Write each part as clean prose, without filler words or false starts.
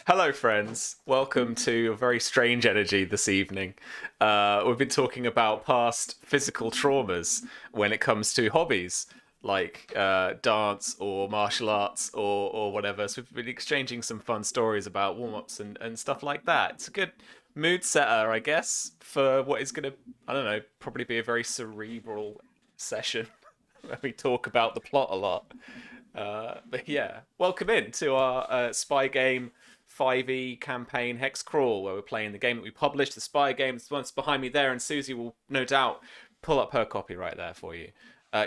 Hello, friends. Welcome to a very strange energy this evening. We've been talking about past physical traumas when it comes to hobbies like dance or martial arts or whatever. So we've been exchanging some fun stories about warm ups and stuff like that. It's a good mood setter, I guess, for what is going to, I don't know, probably be a very cerebral session where we talk about the plot a lot. But yeah, welcome in to our spy game 5e campaign HexCrawl, where we're playing the game that we published, the spy game. It's once behind me there, and Susie will no doubt pull up her copy right there for you.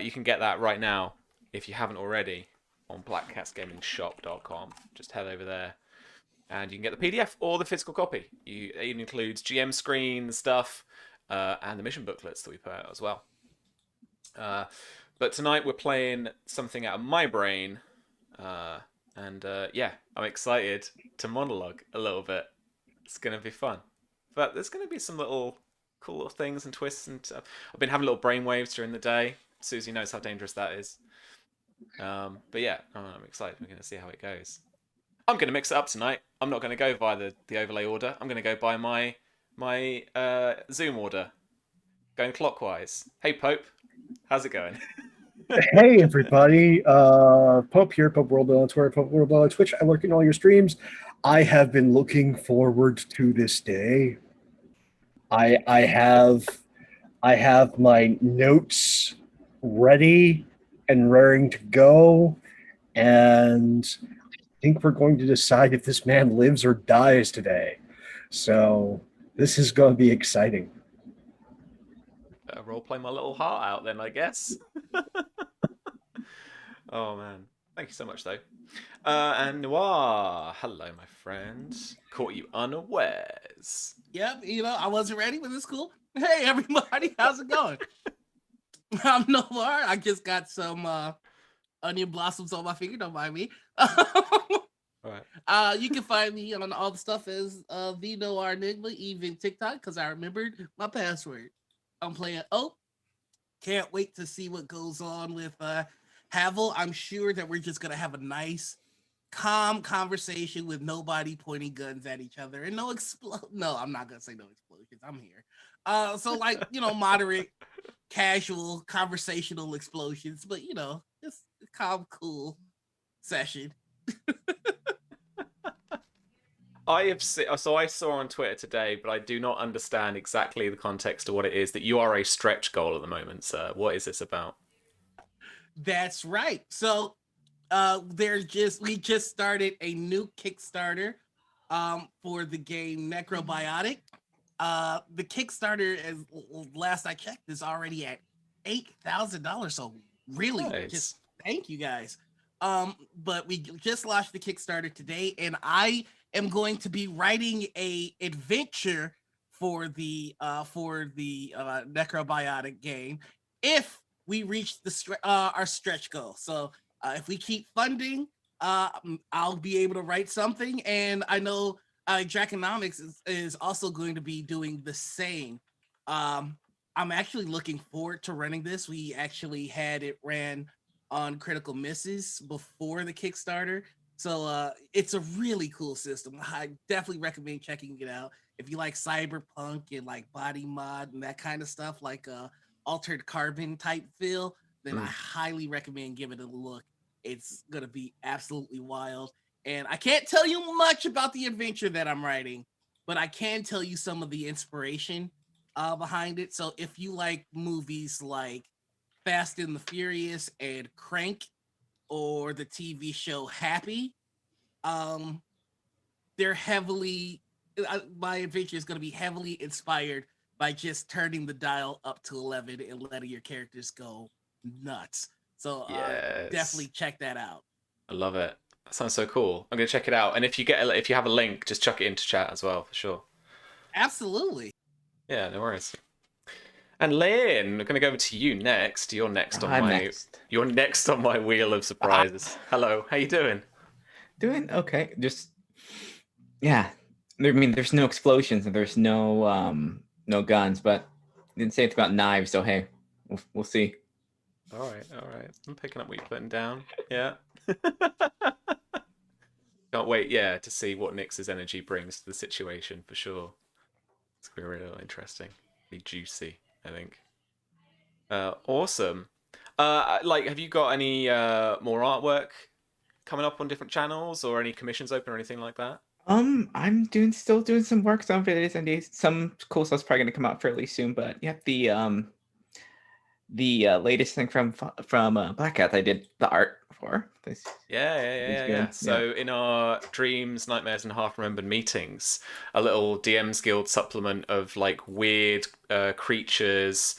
You can get that right now if you haven't already on blackcatsgamingshop.com. Just head over there and you can get the PDF or the physical copy. It includes GM screen stuff and the mission booklets that we put out as well. But tonight we're playing something out of my brain, yeah, I'm excited to monologue a little bit. It's gonna be fun, but there's gonna be some little cool little things and twists and stuff. I've been having little brainwaves during the day. Susie knows how dangerous that is. But yeah, I'm excited. We're gonna see how it goes. I'm gonna mix it up tonight. I'm not gonna go by the overlay order. I'm gonna go by my Zoom order, going clockwise. Hey Pope, how's it going? Hey everybody, Pope here, Pope World on Twitter, Pope World on Twitch. I work in all your streams. I have been looking forward to this day. I I have I have my notes ready and raring to go, and I think we're going to decide if this man lives or dies today. So this is going to be exciting. Better role play my little heart out then, I guess. Oh man, thank you so much though. And Noir, hello my friend. Caught you unawares. Yep, I wasn't ready, but it's cool. Hey, everybody, how's it going? I'm Novar. I just got some onion blossoms on my finger. Don't mind me. All right. You can find me on all the stuff as the Noir Enigma, even TikTok, because I remembered my password. I'm playing. Oh, can't wait to see what goes on with Havel. I'm sure that we're just gonna have a nice, calm conversation with nobody pointing guns at each other and no explode. No, I'm not gonna say no explosions. I'm here. So like moderate, casual, conversational explosions, but just a calm, cool session. I have so I saw on Twitter today, but I do not understand exactly the context of what it is that you are a stretch goal at the moment, sir. What is this about? That's right. So we just started a new Kickstarter for the game Necrobiotic. The Kickstarter, as last I checked, is already at $8,000. So really, Nice. just thank you guys. But we just launched the Kickstarter today, and I am going to be writing a adventure for the Necrobiotic game if we reach our stretch goal. So if we keep funding, I'll be able to write something, and I know Draconomics is also going to be doing the same. I'm actually looking forward to running this. We actually had it ran on Critical Misses before the Kickstarter. So it's a really cool system. I definitely recommend checking it out. If you like cyberpunk and like body mod and that kind of stuff, like altered carbon type feel, then I highly recommend giving it a look. It's gonna be absolutely wild. And I can't tell you much about the adventure that I'm writing, but I can tell you some of the inspiration behind it. So if you like movies like Fast and the Furious and Crank or the TV show Happy, um, they're heavily my adventure is going to be heavily inspired by just turning the dial up to 11 and letting your characters go nuts. So definitely Yes. check that out. I love it. That sounds so cool. I'm gonna check it out. And if you have a link, just chuck it into chat as well for sure. Absolutely. Yeah, no worries. And Lynn, we're gonna go over to you next. I'm next. You're next on my wheel of surprises. Hello, how you doing? Doing okay. Just yeah. I mean, there's no explosions and there's no guns, but didn't say anything about knives. So hey, we'll see. All right. I'm picking up what you're putting down. Yeah. Can't can't wait, yeah, to see what Nyx's energy brings to the situation for sure. It's gonna be really interesting, be juicy, I think. Awesome. Like, have you got any more artwork coming up on different channels, or any commissions open or anything like that? I'm still doing some work, some videos, and some cool stuff's probably gonna come out fairly soon. But yeah, the latest thing from Black Cat I did the art for. Yeah. So in our dreams, nightmares, and half-remembered meetings, a little DM's Guild supplement of like weird creatures,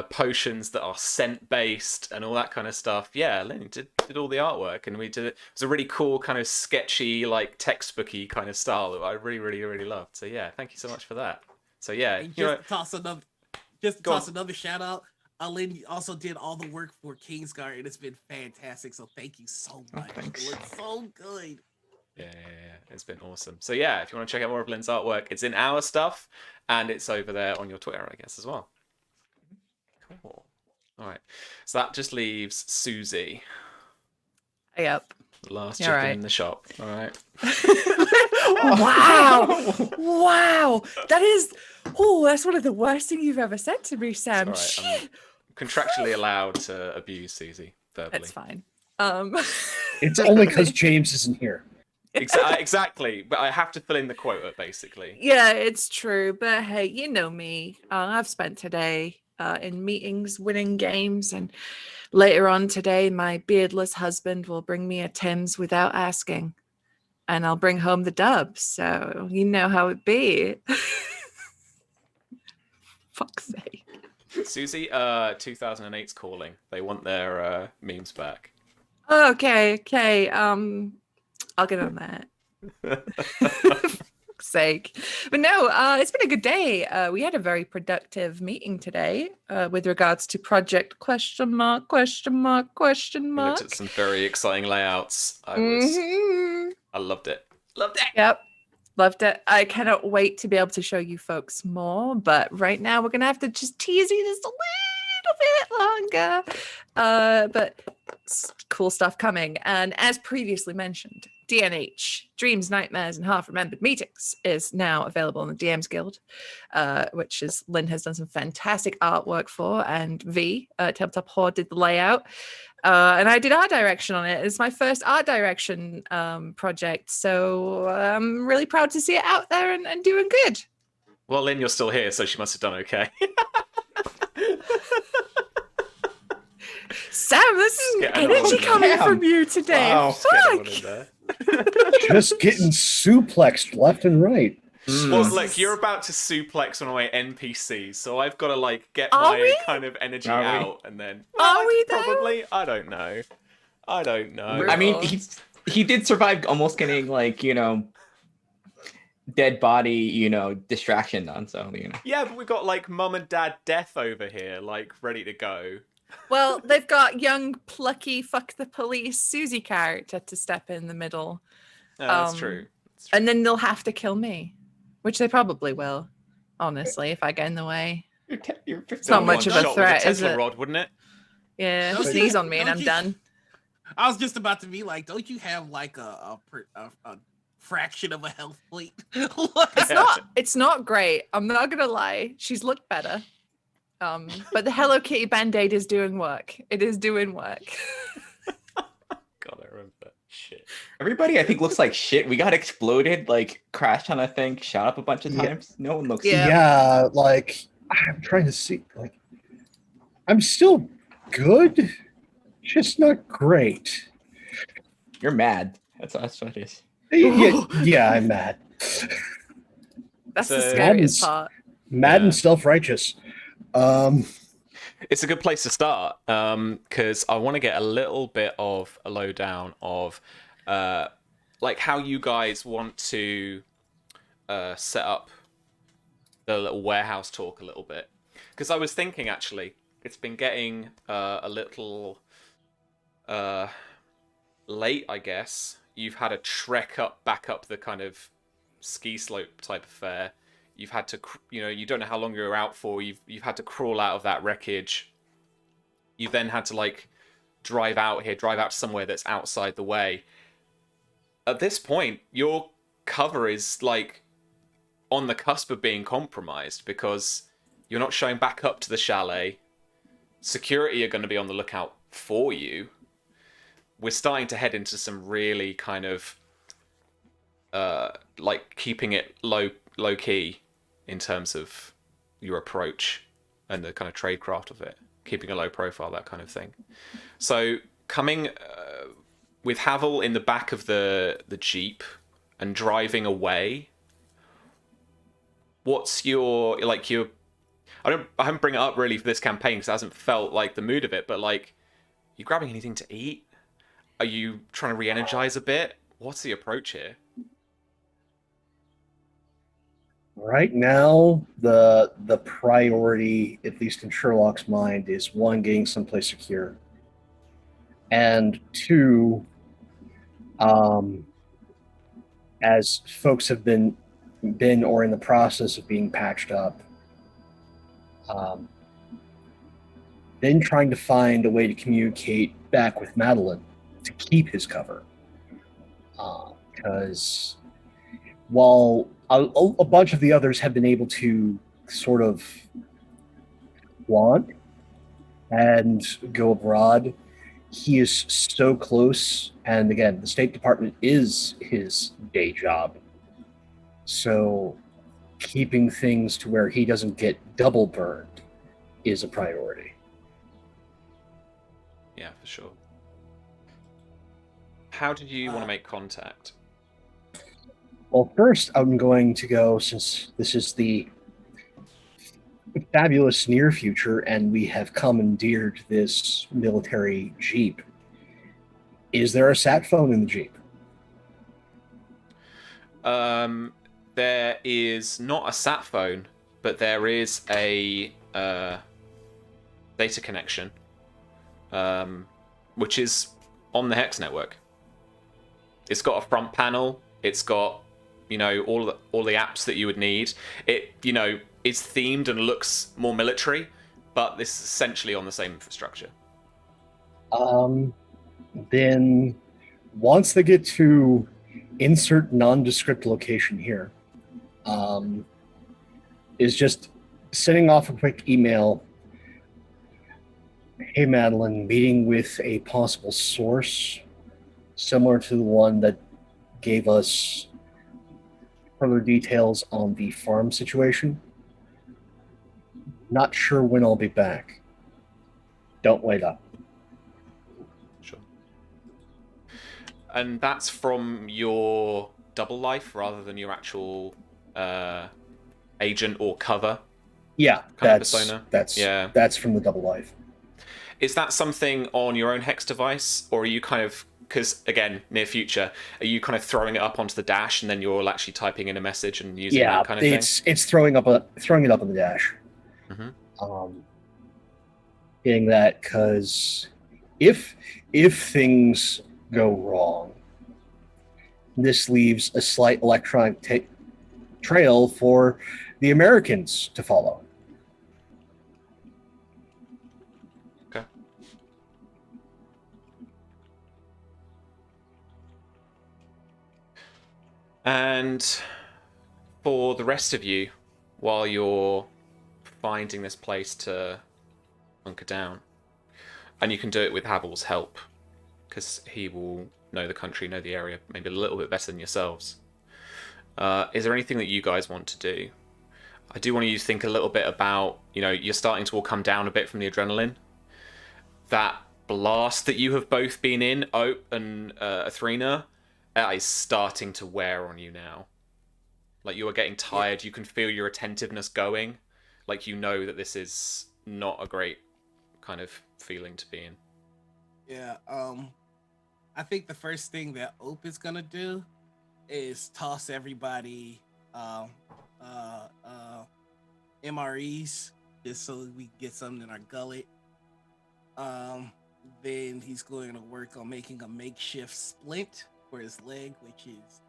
potions that are scent-based, and all that kind of stuff. Yeah, Lynn did all the artwork, and we did it. It was a really cool, kind of sketchy, like textbooky kind of style that I really loved. So yeah, thank you so much for that. So yeah, And you know, toss another shout out. Lynn also did all the work for Kingsguard, and it's been fantastic. So thank you so much. Thanks. It looks so good. Yeah. It's been awesome. So yeah, if you want to check out more of Lynn's artwork, it's in our stuff, and it's over there on your Twitter, I guess, as well. Cool. All right. So that just leaves Susie, Yep. the last You're chicken right. in the shop. All right. Wow. That is, that's one of the worst things you've ever said to me, Sam. It's all right. Shit. I'm contractually allowed to abuse Susie verbally. That's fine. It's only because James isn't here. Exactly, but I have to fill in the quota, basically. Yeah, it's true. But hey, you know me. I've spent today in meetings, winning games, and later on today, my beardless husband will bring me a Tim's without asking, and I'll bring home the dub. So you know how it be. Fuck's sake. Susie, 2008's calling. They want their memes back. Okay. I'll get on that. Fuck's sake. But no, it's been a good day. We had a very productive meeting today with regards to project ? We looked at some very exciting layouts. I loved it. Yep. Loved it. I cannot wait to be able to show you folks more, but right now we're gonna have to just tease you just a little bit longer. But cool stuff coming. And as previously mentioned, DNH, Dreams, Nightmares, and Half-Remembered Meetings is now available in the DM's Guild, which is Lynn has done some fantastic artwork for, and V, Tabletop Horde, did the layout. And I did art direction on it. It's my first art direction project, so I'm really proud to see it out there and doing good. Well, Lynn, you're still here, so she must have done okay. Sam, this is Get another energy one coming there. from you today. Wow. Get another one Fuck. in there. Just getting suplexed left and right. Well, look, you're about to suplex one of my NPCs, so I've got to like get Are my we? kind of energy Are we? out, and then Are we though? probably. I don't know. I mean, he did survive almost getting like dead body distraction done. So Yeah, but we've got like mum and dad death over here, like ready to go. Well, they've got young, plucky, fuck the police Susie character to step in the middle. No, that's true. And then they'll have to kill me, which they probably will, honestly, if I get in the way. It's not much of a shot threat, with a is Tesla it? rod, wouldn't it? Yeah, Don't sneeze you- on me and don't I'm you- done. I was just about to be like, don't you have like a fraction of a health point? It's not great. I'm not gonna lie. She's looked better. But the Hello Kitty Band-Aid is doing work. It is doing work. God, I remember that shit. Everybody, I think, looks like shit. We got exploded, like crashed on a thing, shot up a bunch of Yeah. times. No one looks. Yeah. Yeah, like I'm trying to see. Like, I'm still good, just not great. You're mad. That's what it is. Yeah, I'm mad. That's the So- scariest part. Mad Yeah. and self-righteous. It's a good place to start because I want to get a little bit of a lowdown of like how you guys want to set up the little warehouse talk a little bit. Because I was thinking actually, it's been getting a little late, I guess. You've had a trek back up the kind of ski slope type affair. You've had to, you don't know how long you're out for. You've had to crawl out of that wreckage. You've then had to like drive out to somewhere that's outside the way. at this point, your cover is like on the cusp of being compromised because you're not showing back up to the chalet. Security are going to be on the lookout for you. We're starting to head into some really kind of like keeping it low key in terms of your approach and the kind of tradecraft of it, keeping a low profile, that kind of thing. So coming with Havel in the back of the Jeep and driving away, what's your like your I haven't bring it up really for this campaign because it hasn't felt like the mood of it, but like, you grabbing anything to eat? Are you trying to re-energize a bit? What's the approach here? Right now, the priority, at least in Sherlock's mind, is one, getting someplace secure, and two, as folks have been or in the process of being patched up, then trying to find a way to communicate back with Madeline to keep his cover, because while a bunch of the others have been able to sort of want and go abroad, he is so close. And again, the State Department is his day job. So keeping things to where he doesn't get double burned is a priority. Yeah, for sure. How did you want to make contact? Well, first, I'm going to go, since this is the fabulous near future and we have commandeered this military Jeep. Is there a sat phone in the Jeep? There is not a sat phone, but there is a data connection, which is on the Hex network. It's got a front panel. It's got, you know, all the apps that you would need. It, you know, is themed and looks more military, but this is essentially on the same infrastructure. Then once they get to insert nondescript location here, is just sending off a quick email. Hey, Madeline, meeting with a possible source similar to the one that gave us further details on the farm situation. Not sure when I'll be back. Don't wait up. Sure. And that's from your double life rather than your actual agent or cover? Yeah, persona? That's from the double life. Is that something on your own Hex device, or are you kind of, because again, near future, are you kind of throwing it up onto the dash and then you're actually typing in a message and using that kind of thing? It's throwing it up on the dash. Mm-hmm. Getting that, because if things go wrong, this leaves a slight electronic trail for the Americans to follow. Okay. And for the rest of you, while you're finding this place to bunker down, and you can do it with Havel's help, because he will know the country, know the area maybe a little bit better than yourselves. Is there anything that you guys want to do? I do want you to think a little bit about, you know, you're starting to all come down a bit from the adrenaline. That blast that you have both been in, Ope and Athrena, is starting to wear on you now. Like, you are getting tired. You can feel your attentiveness going. Like, you know that this is not a great kind of feeling to be in. Yeah, I think the first thing that Ope is gonna do is toss everybody MREs just so we can get something in our gullet. Then he's going to work on making a makeshift splint for his leg, which is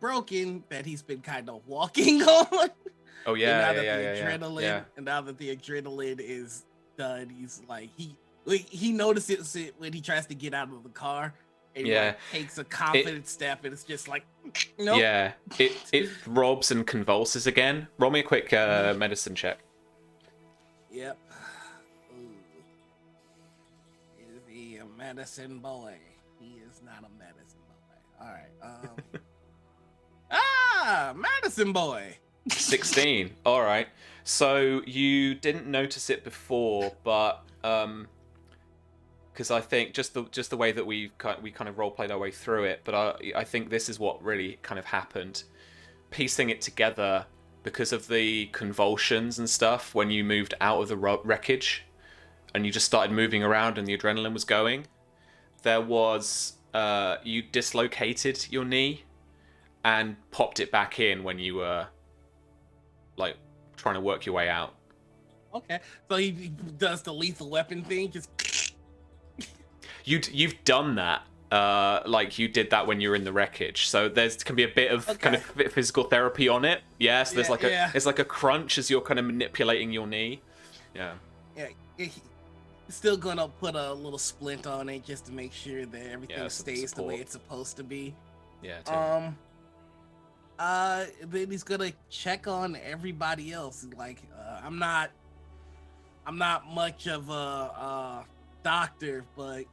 broken, that he's been kind of walking on. Oh yeah, And now that the adrenaline is done, he's like he notices it when he tries to get out of the car, And Yeah. like, takes a confident step, and it's just like, nope. Yeah, it throbs and convulses again. Roll me a quick medicine check. Yep. Ooh. Is he a medicine boy? He is not a medicine boy. All right. Medicine boy. 16. All right. So you didn't notice it before, but because I think just the way that we kind of role played our way through it, but I think this is what really kind of happened, piecing it together because of the convulsions and stuff when you moved out of the wreckage, and you just started moving around and the adrenaline was going. There was you dislocated your knee and popped it back in when you were like trying to work your way out. Okay, so he does the lethal weapon thing, just. You've done that, like you did that when you were in the wreckage. So there's can be a bit of kind of physical therapy on it. Yes, there's it's like a crunch as you're kind of manipulating your knee. Yeah. Yeah, he's still gonna put a little splint on it just to make sure that everything stays the way it's supposed to be. Yeah. Then he's gonna check on everybody else. Like, I'm not much of a doctor, but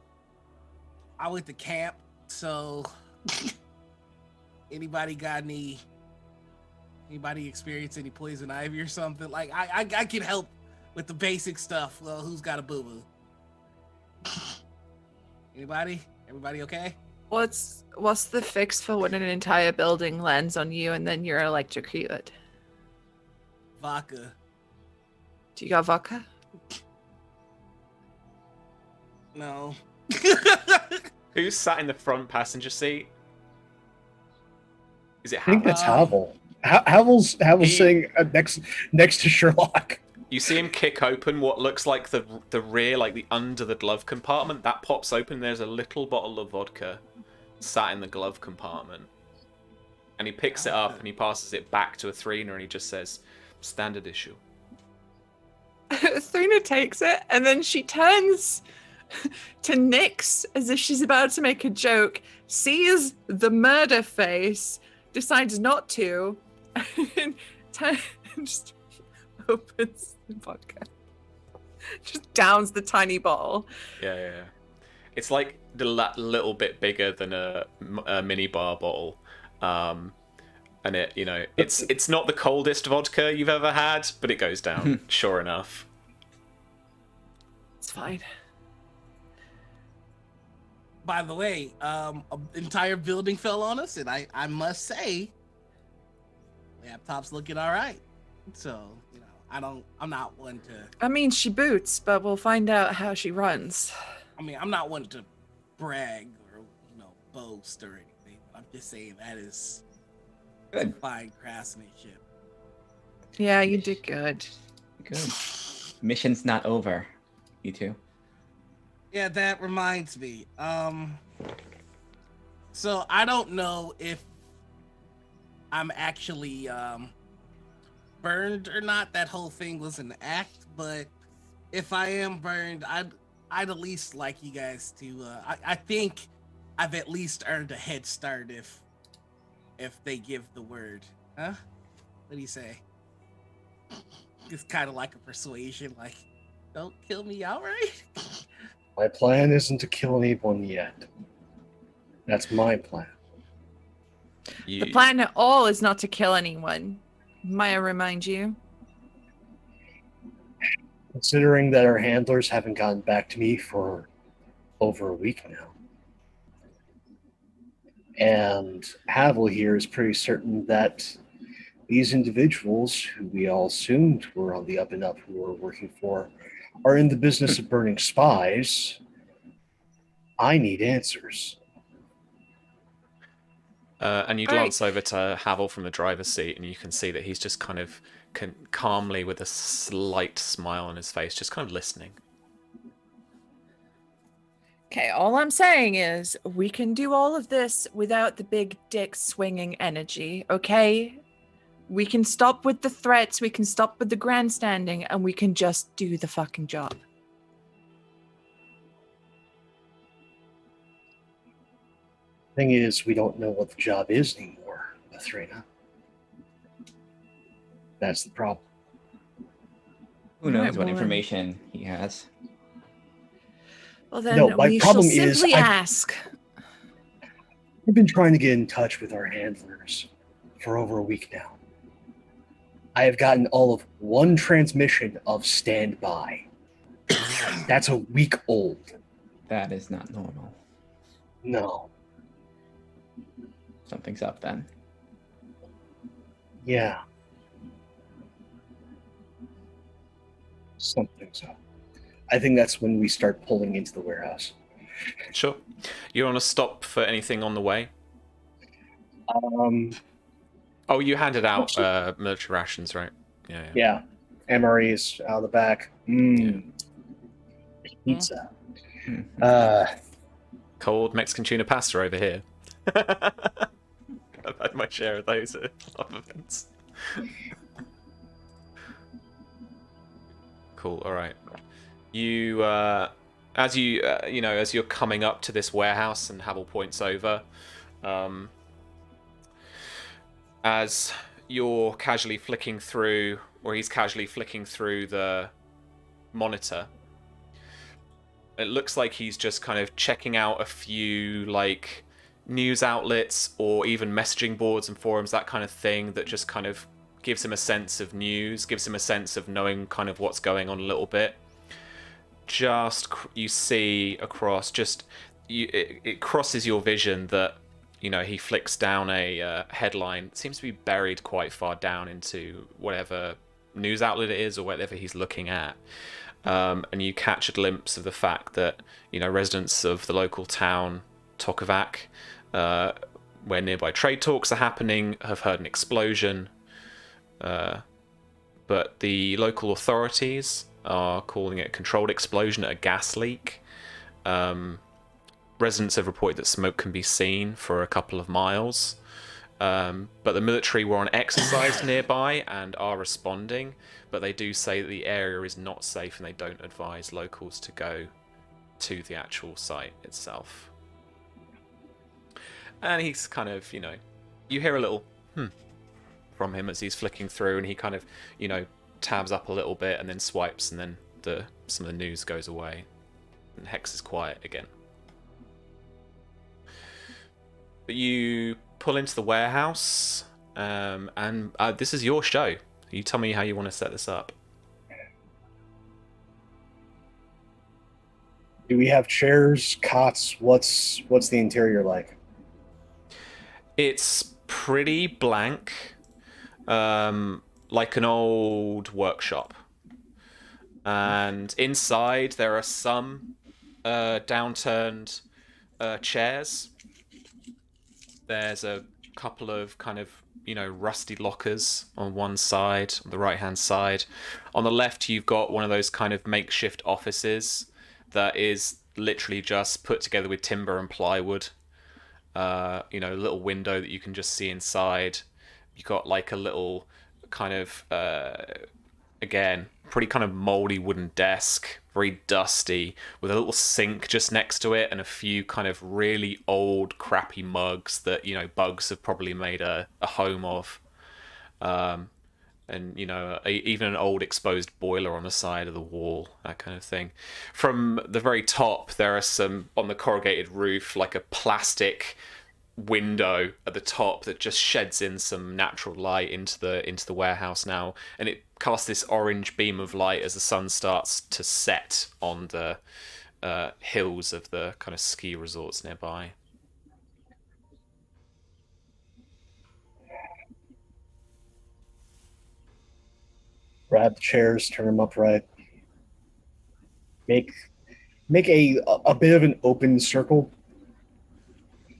I went to camp, so anybody experience any poison ivy or something? Like, I can help with the basic stuff. Well, who's got a boo-boo? Anybody? Everybody okay? What's the fix for when an entire building lands on you and then you're electrocuted? Vodka. Do you got vodka? No. Who's sat in the front passenger seat? Is it I think Havel? that's Havel. Havel's sitting next to Sherlock. You see him kick open what looks like the rear, like the under the glove compartment. That pops open. There's a little bottle of vodka sat in the glove compartment. And he picks it up and he passes it back to Athrena and he just says, "Standard issue." Athrena takes it and then she turns to Nyx as if she's about to make a joke, sees the murder face, decides not to, and just opens the vodka. Just downs the tiny bottle. Yeah. It's like the little bit bigger than a mini bar bottle. And it's not the coldest vodka you've ever had, but it goes down, sure enough. It's fine. By the way, an entire building fell on us, and I must say, laptop's looking all right. So, I'm not one to. I mean, she boots, but we'll find out how she runs. I mean, I'm not one to brag or boast or anything. I'm just saying that is Good. fine craftsmanship. Yeah, you did good. Good. Mission's not over, you two. Yeah, that reminds me. So I don't know if I'm actually burned or not. That whole thing was an act, but if I am burned, I'd at least like you guys to. I think I've at least earned a head start if they give the word. Huh? What do you say? It's kind of like a persuasion, like, don't kill me outright. My plan isn't to kill anyone yet. That's my plan. The plan at all is not to kill anyone. Might I remind you? Considering that our handlers haven't gotten back to me for over a week now. And Havel here is pretty certain that these individuals, who we all assumed were on the up and up, who we're working for, are in the business of burning spies. I need answers. And you glance over to Havel from the driver's seat, and you can see that he's just kind of calmly, with a slight smile on his face, just kind of listening. Okay, all I'm saying is we can do all of this without the big dick swinging energy, okay? We can stop with the threats, we can stop with the grandstanding, and we can just do the fucking job. Thing is, we don't know what the job is anymore, Athrena. That's the problem. Who All knows right, what well then. information he has? Well, then No, my we shall problem is simply I've- ask. I've been trying to get in touch with our handlers for over a week now. I have gotten all of one transmission of standby. That's a week old. That is not normal. No. Something's up then. Yeah. Something's up. I think that's when we start pulling into the warehouse. Sure. You want to stop for anything on the way? Oh, you handed out military rations, right? Yeah. Yeah. MREs out of the back. Pizza. Cold Mexican tuna pasta over here. I've had my share of those at other events. Cool. All right. You, as you're coming up to this warehouse and Havel points over, as you're casually flicking through, or he's casually flicking through the monitor, it looks like he's just kind of checking out a few like news outlets or even messaging boards and forums, that kind of thing, that just kind of gives him a sense of news, gives him a sense of knowing kind of what's going on a little bit. Just you see across, it crosses your vision that, you know, he flicks down a headline. It seems to be buried quite far down into whatever news outlet it is or whatever he's looking at. And you catch a glimpse of the fact that, you know, residents of the local town, Tokovac, where nearby trade talks are happening, have heard an explosion. But the local authorities are calling it a controlled explosion, a gas leak. Residents have reported that smoke can be seen for a couple of miles. But the military were on exercise nearby and are responding, but they do say that the area is not safe and they don't advise locals to go to the actual site itself. And he's kind of, you know, you hear a little from him as he's flicking through, and he kind of, you know, tabs up a little bit and then swipes, and then some of the news goes away and Hex is quiet again. But you pull into the warehouse, and this is your show. You tell me how you want to set this up. Do we have chairs, cots? What's the interior like? It's pretty blank, like an old workshop. And inside there are some downturned chairs. There's a couple of kind of, you know, rusty lockers on one side, on the right-hand side. On the left, you've got one of those kind of makeshift offices that is literally just put together with timber and plywood. You know, a little window that you can just see inside. You've got like a little kind of, again, pretty kind of moldy wooden desk, very dusty, with a little sink just next to it and a few kind of really old, crappy mugs that, you know, bugs have probably made a home of. And, you know, even an old exposed boiler on the side of the wall, that kind of thing. From the very top, there are some, on the corrugated roof, like a plastic window at the top that just sheds in some natural light into the warehouse now, and it casts this orange beam of light as the sun starts to set on the hills of the kind of ski resorts nearby. Grab the chairs, turn them upright. Make a bit of an open circle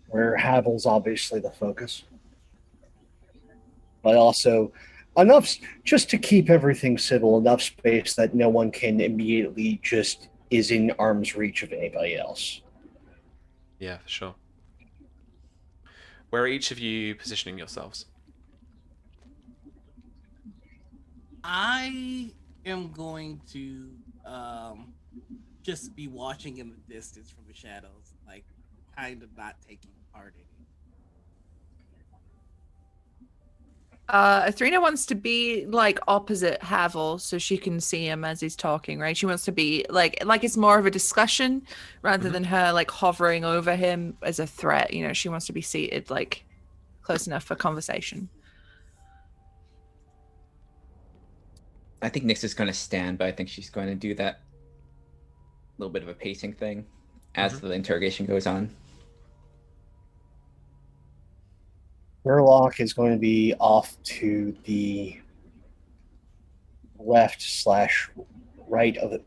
where Havel's obviously the focus, but also enough just to keep everything civil, enough space that no one can immediately just is in arm's reach of anybody else. Yeah, for sure. Where are each of you positioning yourselves? I am going to just be watching in the distance from the shadows, like kind of not taking party. Athrena wants to be like opposite Havel so she can see him as he's talking, right? She wants to be like it's more of a discussion rather than her like hovering over him as a threat. You know, she wants to be seated like close enough for conversation. I think Nyx is going to stand, but I think she's going to do that little bit of a pacing thing as the interrogation goes on. Murloc is going to be off to the left/right of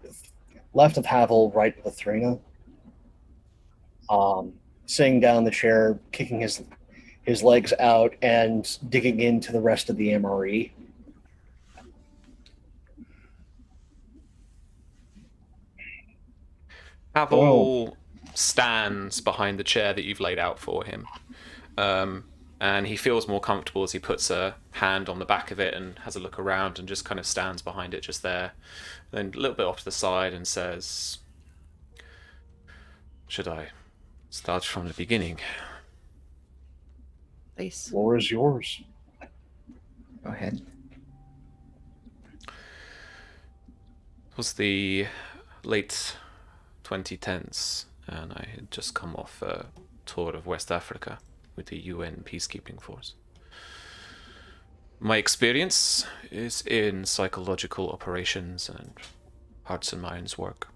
left of Havel, right of Athrena. Sitting down in the chair, kicking his legs out, and digging into the rest of the MRE. Havel stands behind the chair that you've laid out for him. And he feels more comfortable as he puts a hand on the back of it and has a look around and just kind of stands behind it just there. Then a little bit off to the side and says, should I start from the beginning? Please. Floor is yours. Go ahead. It was the late 2010s, and I had just come off a tour of West Africa with the UN peacekeeping force. My experience is in psychological operations and hearts and minds work.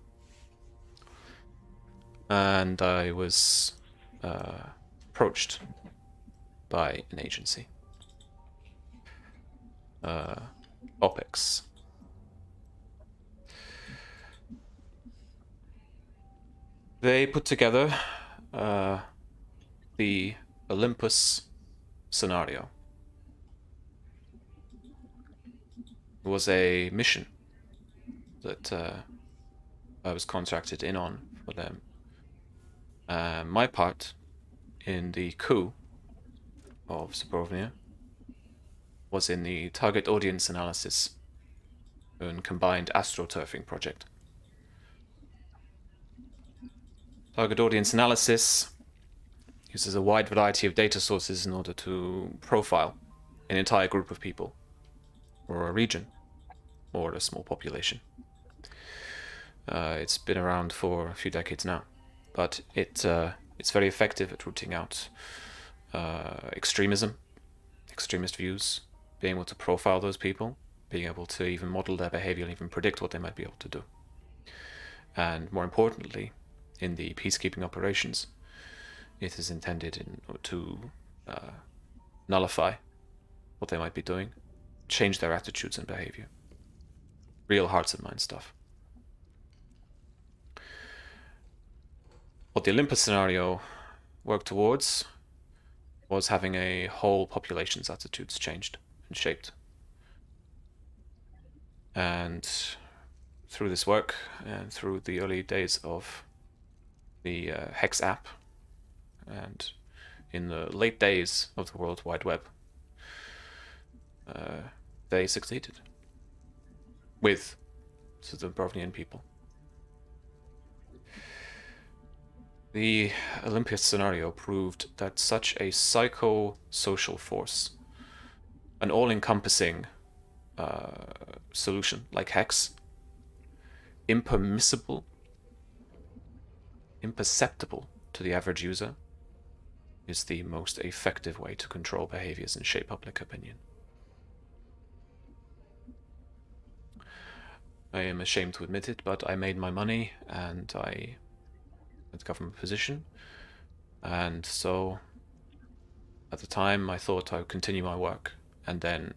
And I was approached by an agency, OPEX. They put together the Olympus scenario. It was a mission that I was contracted in on for them. My part in the coup of Subrovnia was in the target audience analysis and combined astroturfing project. Target audience analysis uses a wide variety of data sources in order to profile an entire group of people, or a region, or a small population. It's been around for a few decades now, but it's very effective at rooting out extremism, extremist views, being able to profile those people, being able to even model their behavior and even predict what they might be able to do. And more importantly, in the peacekeeping operations, it is intended to nullify what they might be doing, change their attitudes and behavior. Real hearts and minds stuff. What the Olympus scenario worked towards was having a whole population's attitudes changed and shaped. And through this work and through the early days of the Hex app and in the late days of the World Wide Web, they succeeded with the Brovnian people. The Olympus scenario proved that such a psycho-social force, an all-encompassing solution like Hex, imperceptible to the average user, is the most effective way to control behaviors and shape public opinion. I am ashamed to admit it, but I made my money and I had a government position, and so at the time I thought I would continue my work, and then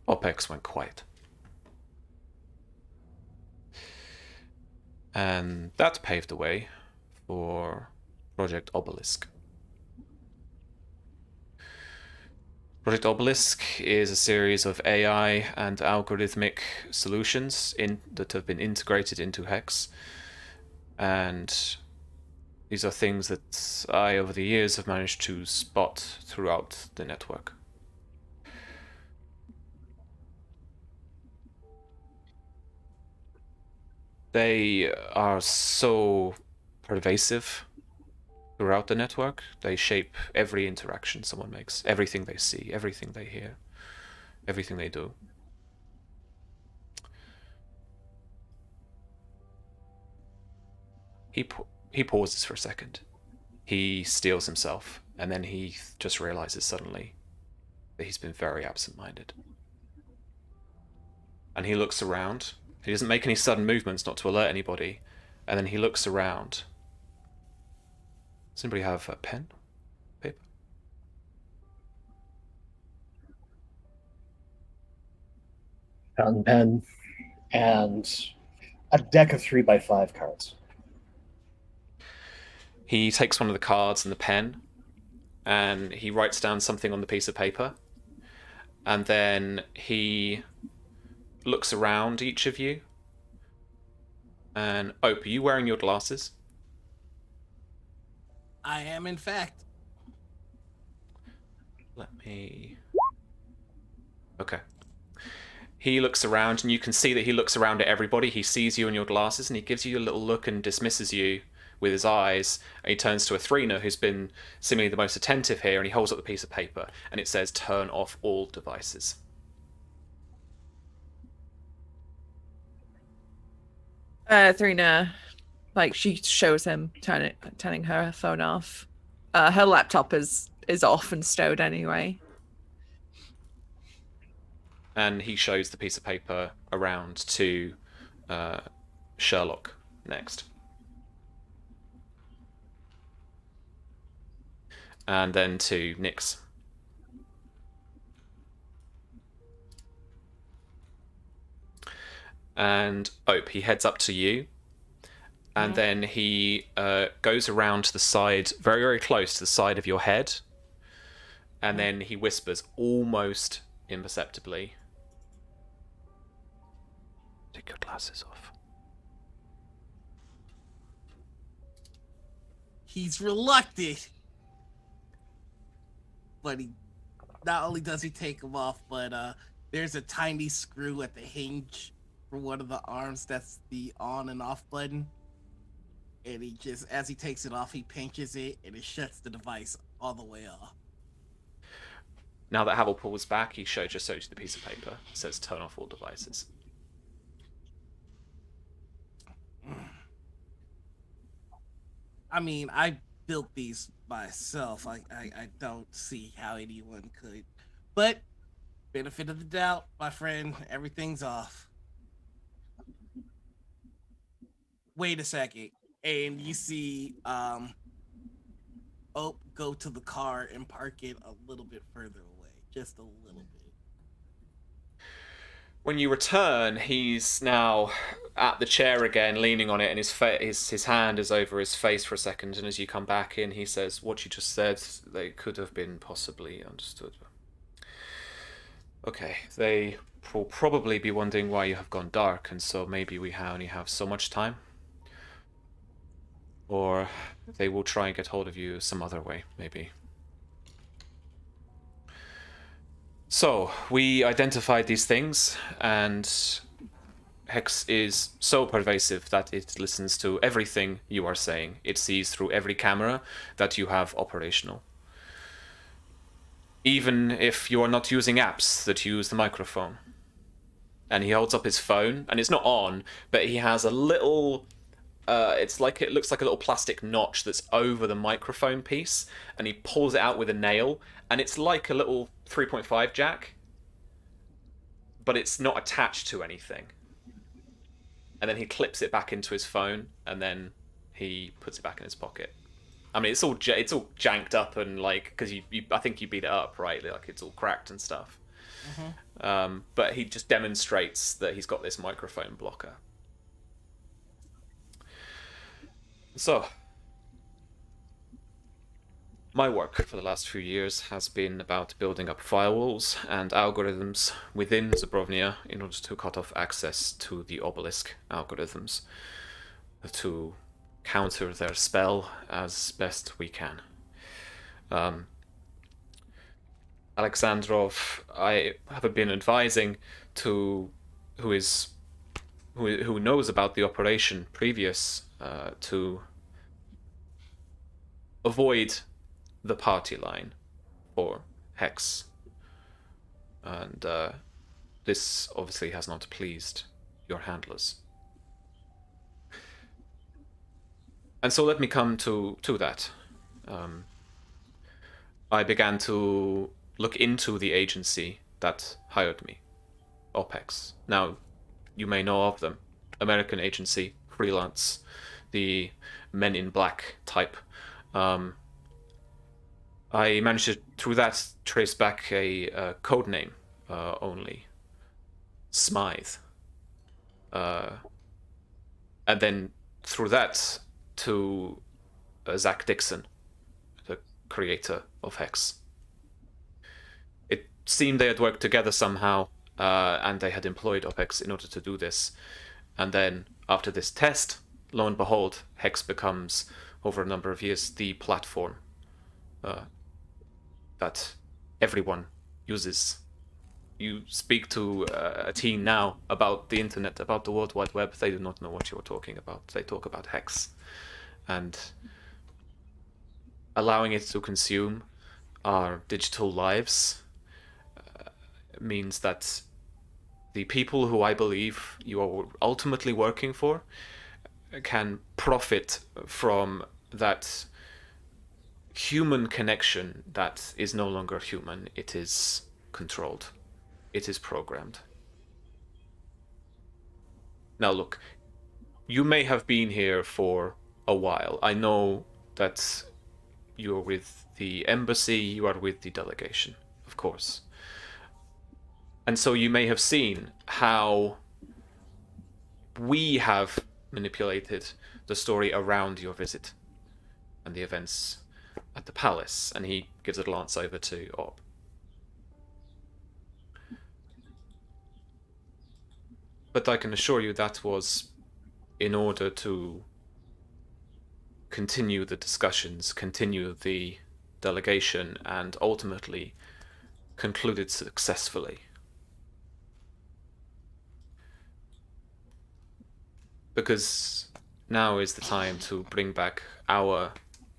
OPEX went quiet. And that paved the way for Project Obelisk. Project Obelisk is a series of AI and algorithmic solutions that have been integrated into Hex. And these are things that I, over the years, have managed to spot throughout the network. They are so pervasive throughout the network. They shape every interaction someone makes, everything they see, everything they hear, everything they do. He pauses for a second. He steels himself, and then he just realizes suddenly that he's been very absent-minded. And he looks around. He doesn't make any sudden movements, not to alert anybody. And then he looks around. Does anybody have a pen? Paper? Fountain pen, and a deck of 3x5 cards. He takes one of the cards and the pen, and he writes down something on the piece of paper. And then he looks around each of you. And Ope, are you wearing your glasses? I am, in fact. Let me... Okay. He looks around, and you can see that he looks around at everybody. He sees you in your glasses, and he gives you a little look and dismisses you with his eyes. And he turns to Athrena, who's been seemingly the most attentive here, and he holds up the piece of paper, and it says, "Turn off all devices." Thrina, like, she shows him turning her phone off. Her laptop is off and stowed anyway. And he shows the piece of paper around to Sherlock next. And then to Nyx. And Ope, he heads up to you. And then he goes around to the side, very, very close to the side of your head. And then he whispers almost imperceptibly, "Take your glasses off." He's reluctant. But he not only does he take them off, but there's a tiny screw at the hinge for one of the arms that's the on and off button. And he just, as he takes it off, he pinches it and it shuts the device all the way off. Now that Havel pulls back, he just shows you the piece of paper. It says, "Turn off all devices." I mean, I built these myself. I don't see how anyone could. But benefit of the doubt, my friend, everything's off. Wait a second. And you see go to the car and park it a little bit further away. Just a little bit. When you return, he's now at the chair again, leaning on it, and his hand is over his face for a second. And as you come back in, he says, "What you just said, they could have been possibly understood. Okay, they will probably be wondering why you have gone dark, and so maybe we only have so much time. Or they will try and get hold of you some other way, maybe." So, we identified these things, and Hex is so pervasive that it listens to everything you are saying. It sees through every camera that you have operational. Even if you are not using apps that use the microphone. And he holds up his phone, and it's not on, but he has a little... it looks like a little plastic notch that's over the microphone piece, and he pulls it out with a nail, and it's like a little 3.5 jack, but it's not attached to anything. And then he clips it back into his phone, and then he puts it back in his pocket. I mean, it's all janked up, and like, because I think you beat it up, right? Like, it's all cracked and stuff. Mm-hmm. But he just demonstrates that he's got this microphone blocker. So, my work for the last few years has been about building up firewalls and algorithms within Zabrovnia in order to cut off access to the obelisk algorithms, to counter their spell as best we can. Alexandrov, I have been advising to who knows about the operation previous to avoid the party line for Hex. And this obviously has not pleased your handlers. And so let me come to that. I began to look into the agency that hired me, OPEX. Now, you may know of them. American agency, freelance, the Men in Black type. I managed to, through that, trace back a code name only. Smythe. And then through that to Zach Dixon, the creator of Hex. It seemed they had worked together somehow, and they had employed OPEX in order to do this. And then after this test, lo and behold, Hex becomes, over a number of years, the platform that everyone uses. You speak to a teen now about the internet, about the World Wide Web, they do not know what you're talking about. They talk about Hex. And allowing it to consume our digital lives means that the people who I believe you are ultimately working for can profit from that human connection that is no longer human. It is controlled. It is programmed. Now look, you may have been here for a while. I know that you're with the embassy, you are with the delegation, of course. And so you may have seen how we have manipulated the story around your visit and the events at the palace. And he gives a glance over to Ob. But I can assure you that was in order to continue the discussions, continue the delegation, and ultimately conclude it successfully. Because now is the time to bring back our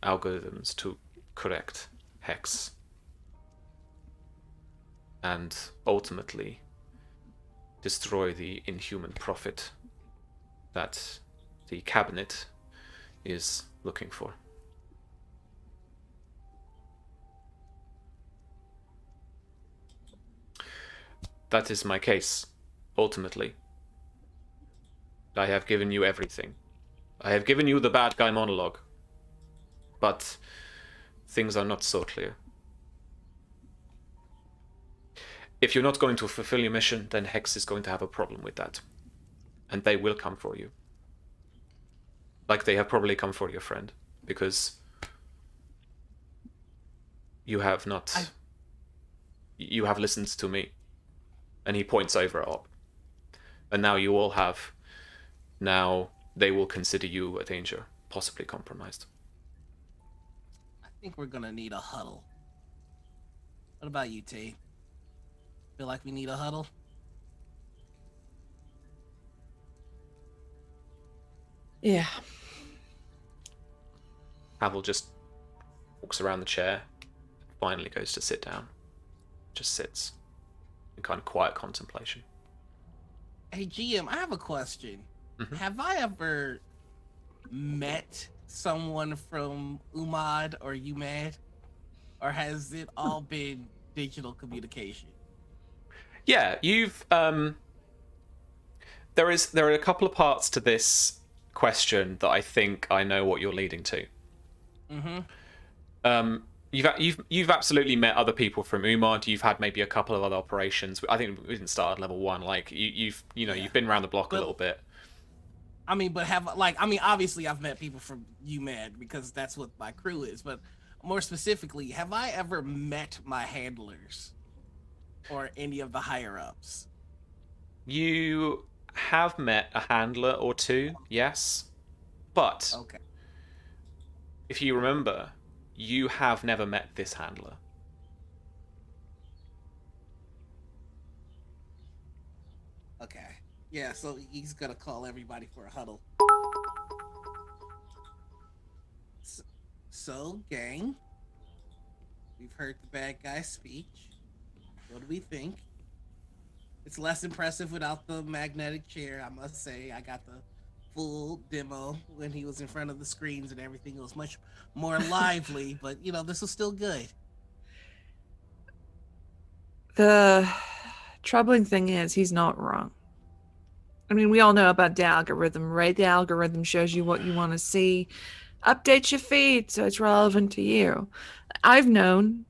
algorithms to correct Hex. And ultimately destroy the inhuman profit that the cabinet is looking for. That is my case, ultimately. I have given you everything. I have given you the bad guy monologue. But things are not so clear. If you're not going to fulfill your mission, then Hex is going to have a problem with that. And they will come for you. Like they have probably come for your friend. Because you have not... You have listened to me. And he points over at Op. And now you all have... Now they will consider you a danger. Possibly compromised. I think we're gonna need a huddle. What about you, T? Feel like we need a huddle? Yeah. Havel just walks around the chair, finally goes to sit down. Just sits in kind of quiet contemplation. Hey, GM, I have a question. Mhm. Have I ever met someone from UMAD or UMAD? Or has it all been digital communication? Yeah, you've there are a couple of parts to this question that I think I know what you're leading to. Mm-hmm. You've absolutely met other people from UMAD. You've had maybe a couple of other operations. I think we didn't start at level 1. Like you've been around the block a little bit. I mean, but obviously I've met people from UMAD because that's what my crew is. But more specifically, have I ever met my handlers or any of the higher ups? You have met a handler or two, yes, but Okay. if you remember, you have never met this handler. Okay. Yeah, so he's gonna call everybody for a huddle. So, gang, we've heard the bad guy's speech. What do we think? It's less impressive without the magnetic chair, I must say. I got the full demo when he was in front of the screens and everything. It was much more lively, but this was still good. The troubling thing is he's not wrong. I mean, we all know about the algorithm, right? The algorithm shows you what you want to see, updates your feed so it's relevant to you. I've known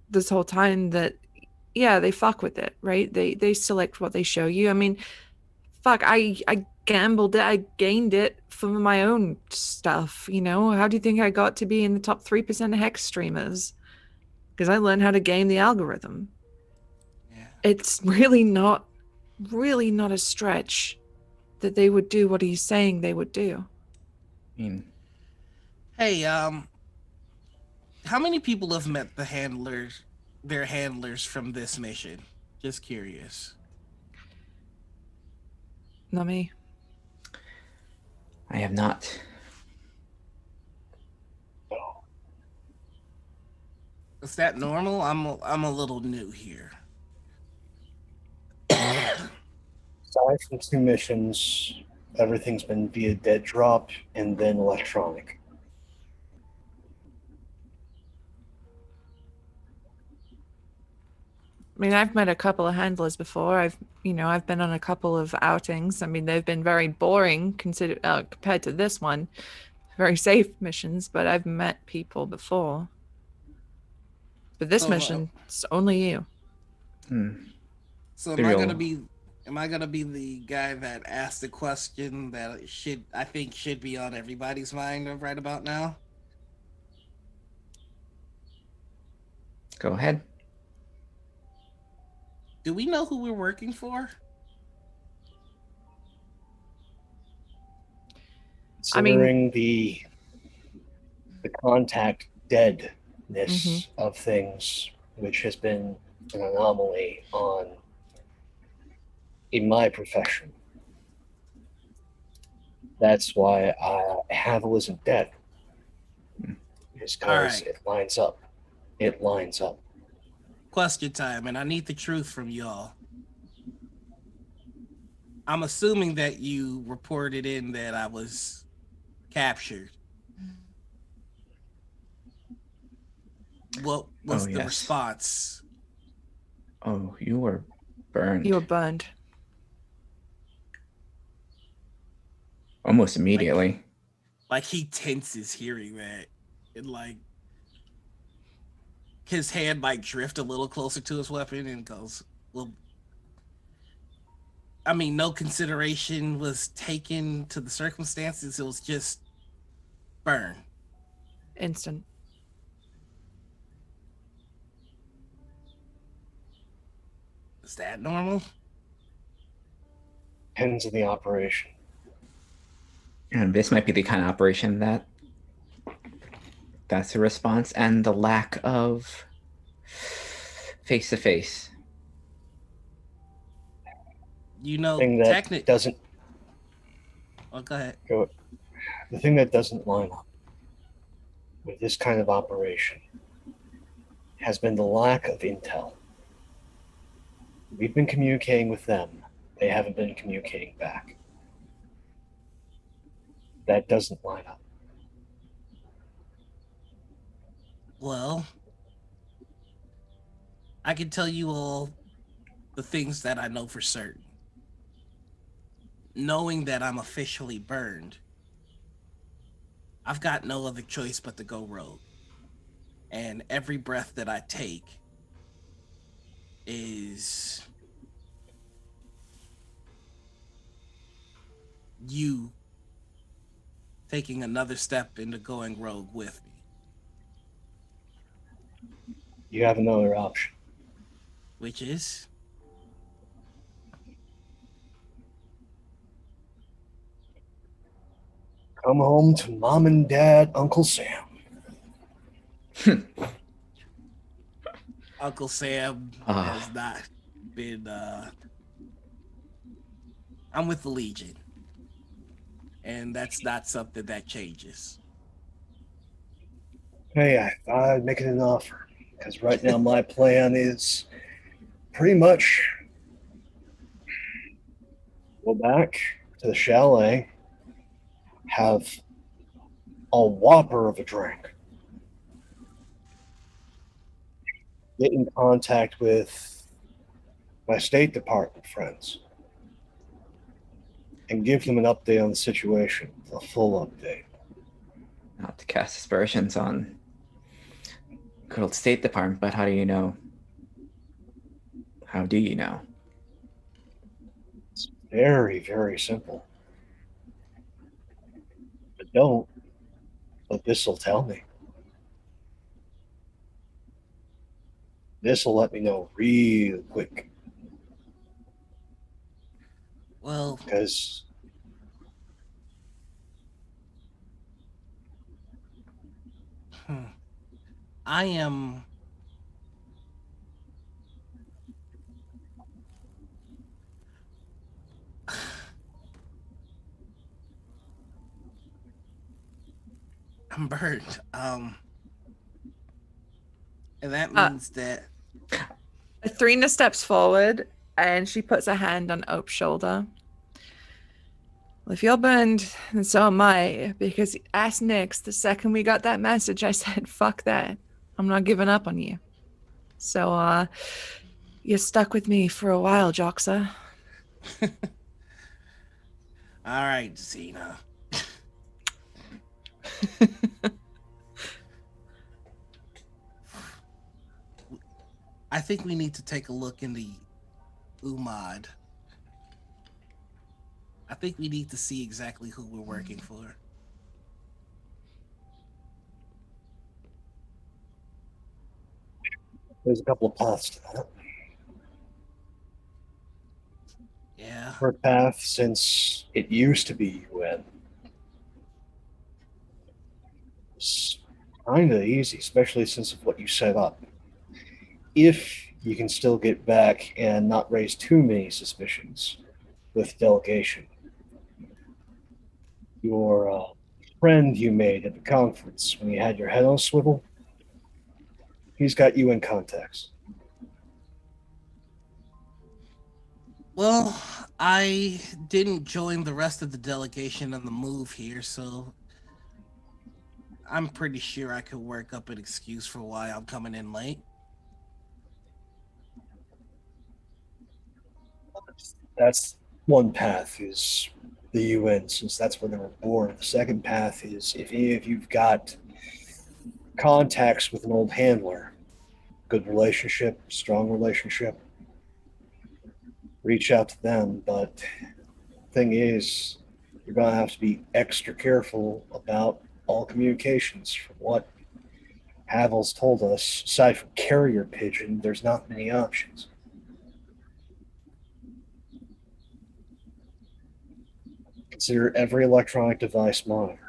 this whole time that, yeah, they fuck with it, right? They select what they show you. I mean, fuck, I gambled it, I gained it from my own stuff, How do you think I got to be in the top 3% of hex streamers? Because I learned how to game the algorithm. Yeah. It's really not a stretch that they would do what he's saying they would do. I mean, Hey, how many people have met their handlers from this mission? Just curious. Not me. I have not. Is that normal? I'm a little new here. Aside from 2 missions, everything's been via dead drop and then electronic. I mean, I've met a couple of handlers before. I've been on a couple of outings. I mean, they've been very boring compared to this one. Very safe missions, but I've met people before. But this mission, it's only you. So am I gonna be the guy that asked the question that I think should be on everybody's mind right about now? Go ahead. Do we know who we're working for? Considering the contact deadness of things, which has been an anomaly in my profession. That's why Havel isn't dead. It's because it lines up. It lines up. Question time, and I need the truth from y'all. I'm assuming that you reported in that I was captured. What was the response? Oh, you were burned. You were burned. Almost immediately. Like he tenses hearing that. And his hand might drift a little closer to his weapon and goes, well, I mean, no consideration was taken to the circumstances. It was just burn. Instant. Is that normal? Depends on the operation. And this might be the kind of operation that's a response, and the lack of face-to-face. Technically doesn't. Oh, go ahead. The thing that doesn't line up with this kind of operation has been the lack of intel. We've been communicating with them. They haven't been communicating back. That doesn't line up. Well, I can tell you all the things that I know for certain. Knowing that I'm officially burned, I've got no other choice but to go rogue. And every breath that I take is you taking another step into going rogue with me. You have another option. Which is? Come home to Mom and Dad, Uncle Sam. Uncle Sam has not been... I'm with the Legion. And that's not something that changes. Hey, I thought I'd make it an offer because right now my plan is pretty much go back to the chalet, have a whopper of a drink, get in contact with my State Department friends, and give them an update on the situation, a full update. Not to cast aspersions on good old State Department, but how do you know? How do you know? It's very, very simple. I don't, but this will tell me. This will let me know real quick Well, because I am. I'm burned. And that Uh, means that Athrena steps forward and she puts a hand on Ope's shoulder. Well, if you're burned, then so am I. Because ask Nyx, the second we got that message, I said, fuck that. I'm not giving up on you. So, you're stuck with me for a while, Joxa. all right, Xena. I think we need to take a look in the Umad. I think we need to see exactly who we're working for. there's a couple of paths to that. Yeah. First path, since it used to be UN, it's kind of easy, especially since of what you set up. If you can still get back and not raise too many suspicions with delegation, your friend you made at the conference when you had your head on a swivel, he's got UN contacts. Well, I didn't join the rest of the delegation on the move here, so I'm pretty sure I could work up an excuse for why I'm coming in late. That's one path is the UN, since that's where they were born. The second path is if you've got contacts with an old handler, good relationship, strong relationship, reach out to them. But thing is, you're going to have to be extra careful about all communications. From what Havel's told us, aside from carrier pigeon, there's not many options. Consider every electronic device monitored.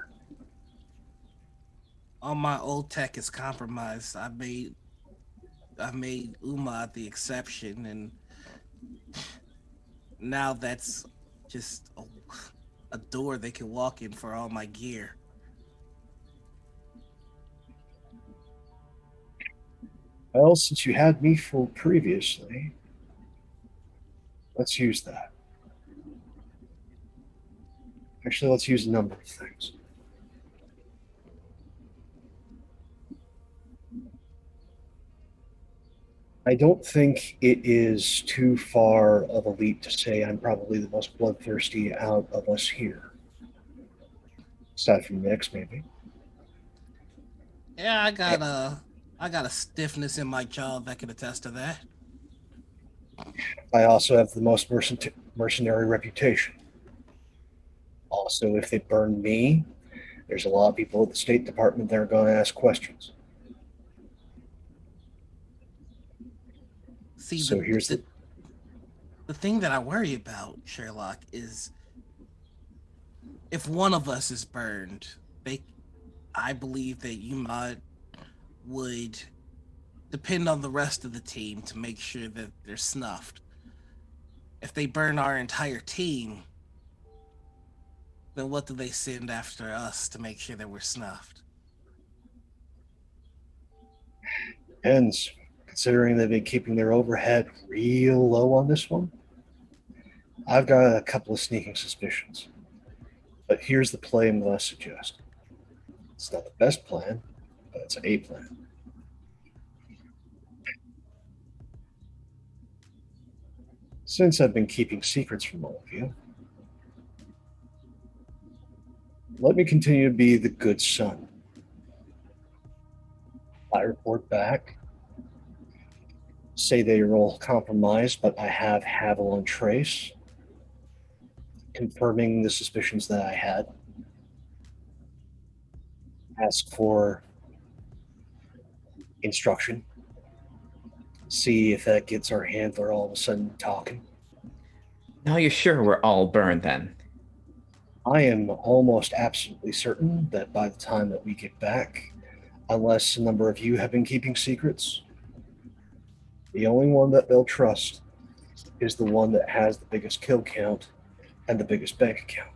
All my old tech is compromised. I made Umad the exception, and now that's just a door they can walk in for all my gear. Well, since you had me fooled previously, let's use that. Actually, let's use a number of things. I don't think it is too far of a leap to say I'm probably the most bloodthirsty out of us here. Aside from Nyx, maybe. Yeah, I got a stiffness in my jaw that can attest to that. I also have the most mercenary reputation. Also, if they burn me, there's a lot of people at the State Department that are going to ask questions. See, So here's the thing that I worry about, Sherlock, is if one of us is burned, they I believe that Umad would depend on the rest of the team to make sure that they're snuffed. If they burn our entire team, then what do they send after us to make sure that we're snuffed? Depends. Considering they've been keeping their overhead real low on this one, I've got a couple of sneaking suspicions. But here's the play I'm going to suggest. It's not the best plan, but it's a plan. Since I've been keeping secrets from all of you, let me continue to be the good son. I report back, say they are all compromised, but I have Havel on trace, confirming the suspicions that I had. Ask for instruction. See if that gets our handler all of a sudden talking. Now you're sure we're all burned then? I am almost absolutely certain that by the time that we get back, unless a number of you have been keeping secrets, the only one that they'll trust is the one that has the biggest kill count and the biggest bank account.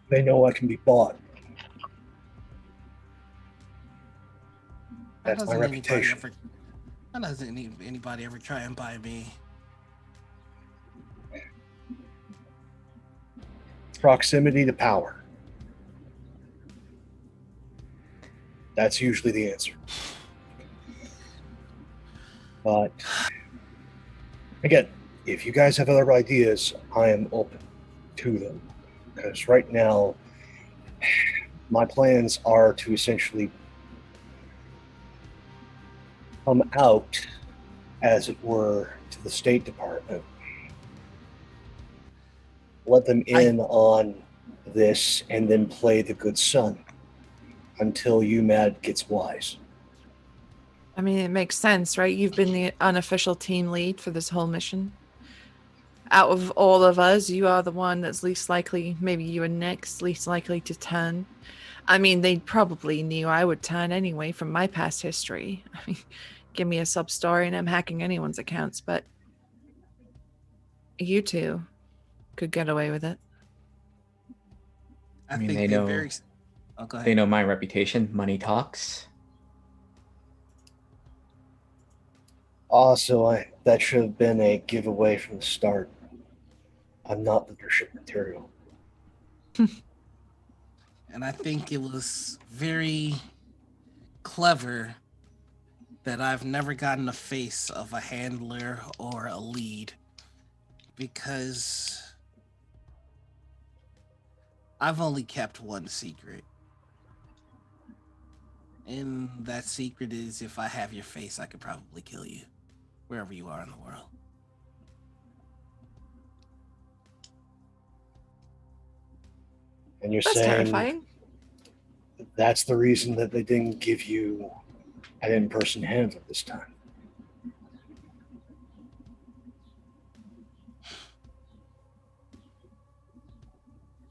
They know I can be bought. That's my reputation. Why doesn't anybody ever try and buy me? Proximity to power. That's usually the answer. But again, if you guys have other ideas, I am open to them. Because right now, my plans are to essentially come out, as it were, to the State Department. Let them in on this and then play the good son until UMAD gets wise. I mean, it makes sense, right? You've been the unofficial team lead for this whole mission. Out of all of us, you are the one that's least likely, maybe you and Nick's least likely to turn. I mean, they probably knew I would turn anyway from my past history. I mean, give me a sub story and I'm hacking anyone's accounts, but you two could get away with it. I mean, they know. Oh, go ahead. They know my reputation. Money talks. Also, that should have been a giveaway from the start. I'm not leadership material. And I think it was very clever that I've never gotten a face of a handler or a lead, because I've only kept one secret. And that secret is, if I have your face, I could probably kill you wherever you are in the world. And you're That's saying terrifying. that's the reason that they didn't give you an in-person handler this time.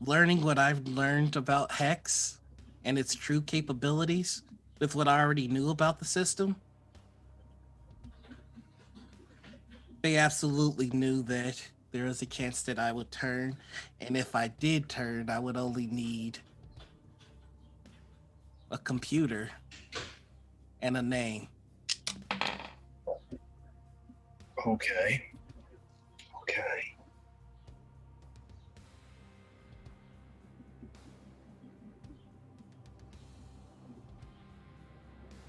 Learning what I've learned about Hex and its true capabilities with what I already knew about the system, they absolutely knew that there was a chance that I would turn. And if I did turn, I would only need a computer and a name. Okay.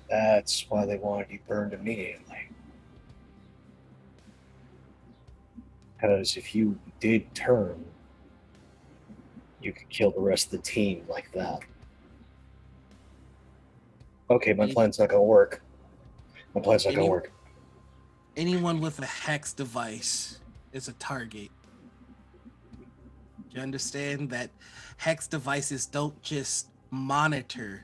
That's why they wanted you burned immediately. Because if you did turn, you could kill the rest of the team like that. Okay, my plan's not going to work. Anyone with a Hex device is a target. You understand that Hex devices don't just monitor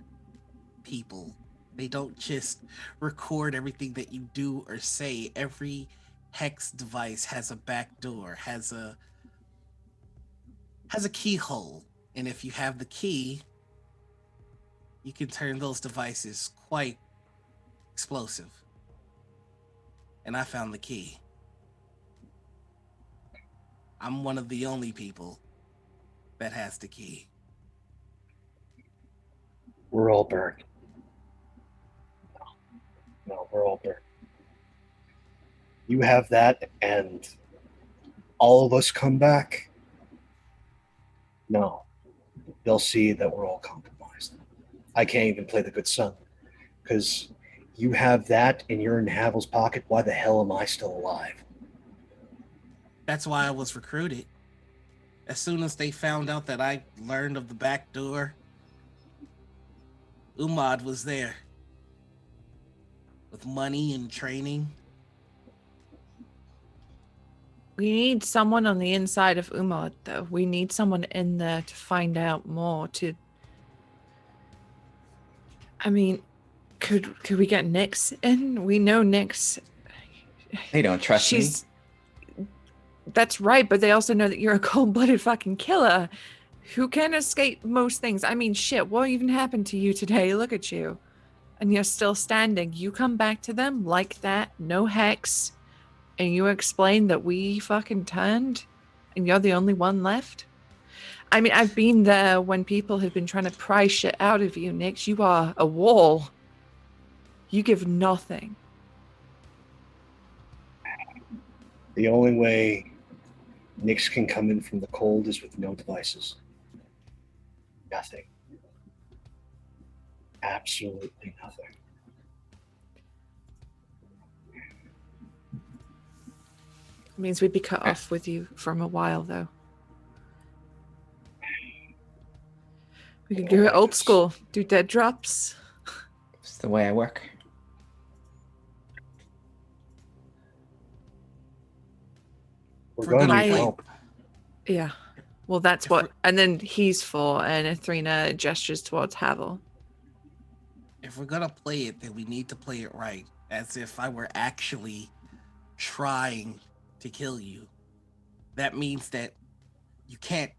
people. They don't just record everything that you do or say. Every Hex device has a back door, has a keyhole. And if you have the key, you can turn those devices quite explosive. And I found the key. I'm one of the only people that has the key. We're all burned. No, we're all burnt. You have that, and all of us come back. No, they'll see that we're all compromised. I can't even play the good son because you have that and you're in Havel's pocket. Why the hell am I still alive? That's why I was recruited. As soon as they found out that I learned of the back door, Umad was there with money and training. We need someone on the inside of Umad, though. We need someone in there to find out more. I mean, could we get Nyx in? We know Nyx. They don't trust me. That's right, but they also know that you're a cold-blooded fucking killer who can escape most things. I mean, shit, what even happened to you today? Look at you. And you're still standing. You come back to them like that, no hex, and you explain that we fucking turned and you're the only one left? I mean, I've been there when people have been trying to pry shit out of you, Nyx. You are a wall. You give nothing. The only way Nyx can come in from the cold is with no devices. Nothing. Absolutely nothing. It means we'd be cut off with you from a while, though. We could do it old school. Do dead drops. It's the way I work. We're For going to good need night. help. Yeah. Well, that's If what. we're- And then he's for, and Athrena gestures towards Havel. If we're gonna play it, then we need to play it right, as if I were actually trying to kill you. That means that you can't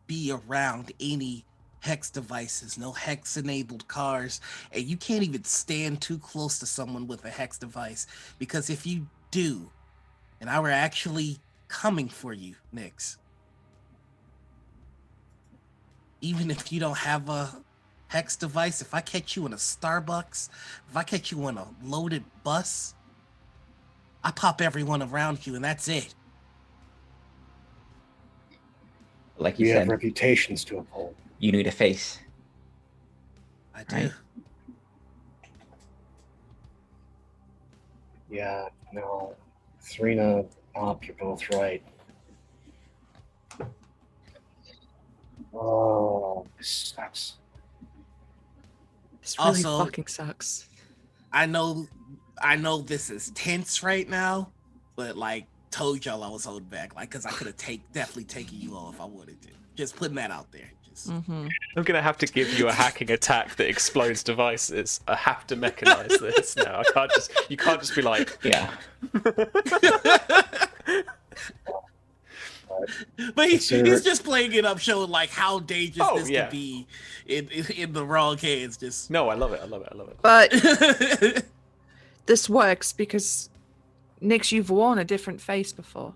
be around any hex devices, no hex enabled cars, and you can't even stand too close to someone with a hex device, because if you do, and I were actually coming for you, Nyx, even if you don't have a hex device, if I catch you in a Starbucks, if I catch you on a loaded bus, I pop everyone around you and that's it. Like you We have said, reputations to uphold. you need a face. I do. Right. Yeah, no. Serena, you're both right. Oh, this sucks. This really Also- fucking sucks. I know this is tense right now, but like told y'all I was holding back, like because I could have definitely taken you all if I wanted to. Just putting that out there. Just Mm-hmm. I'm gonna have to give you a hacking attack that explodes devices. I have to mechanize this now. You can't just be like, Yeah. But Consider he's it- just playing it up, showing like how dangerous Oh, this yeah. could be in the wrong hands. Just no, I love it. I love it. I love it. But this works because, Nyx, you've worn a different face before.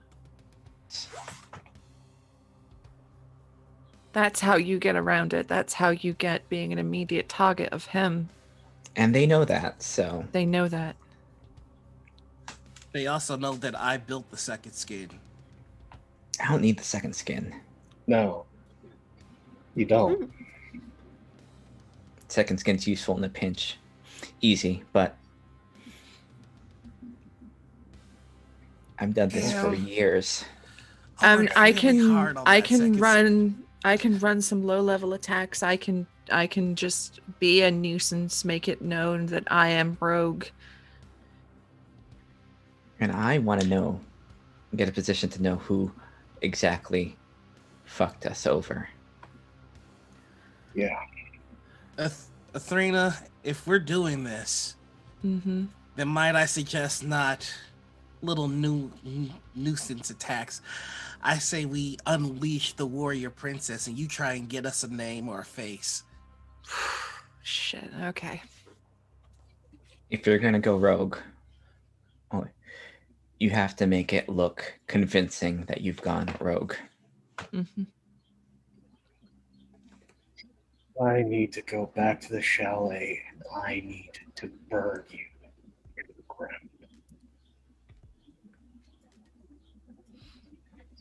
That's how you get around it. That's how you get being an immediate target of him. And they know that, so They know that. they also know that I built the second skin. I don't need the second skin. No. You don't. Second skin's useful in a pinch. Easy, but I've done this for Yeah. years. I worked I really hard on that second skin. I can run some low level attacks. I can just be a nuisance, make it known that I am rogue. And I want to know, get a position to know who exactly fucked us over. Yeah. Athrena, if we're doing this, Mm-hmm. then might I suggest not little nuisance attacks. I say we unleash the warrior princess and you try and get us a name or a face. Shit. Okay. If you're gonna go rogue, you have to make it look convincing that you've gone rogue. Mm-hmm. I need to go back to the chalet and I need to burn you.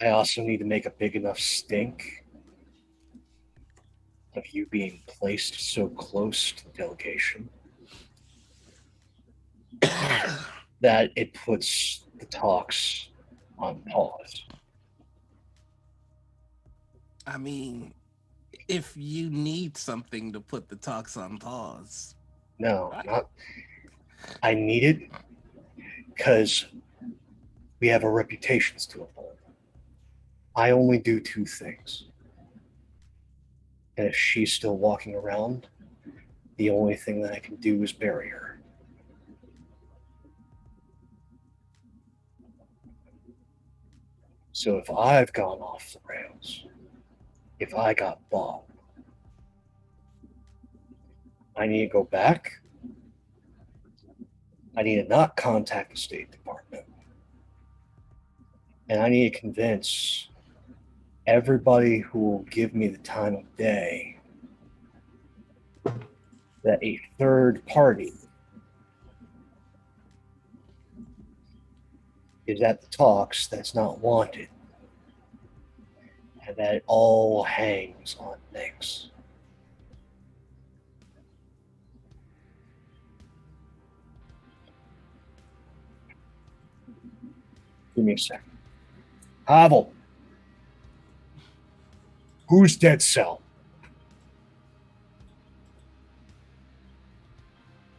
I also need to make a big enough stink of you being placed so close to the delegation that it puts the talks on pause. I mean, if you need something to put the talks on pause. No, not. I need it because we have our reputations to uphold. I only do two things. And if she's still walking around, the only thing that I can do is bury her. So if I've gone off the rails, if I got bought, I need to go back. I need to not contact the State Department. And I need to convince everybody who will give me the time of day that a third party is at the talks that's not wanted, and that it all hangs on Nyx. Give me a second. Havel, who's Dead Cell?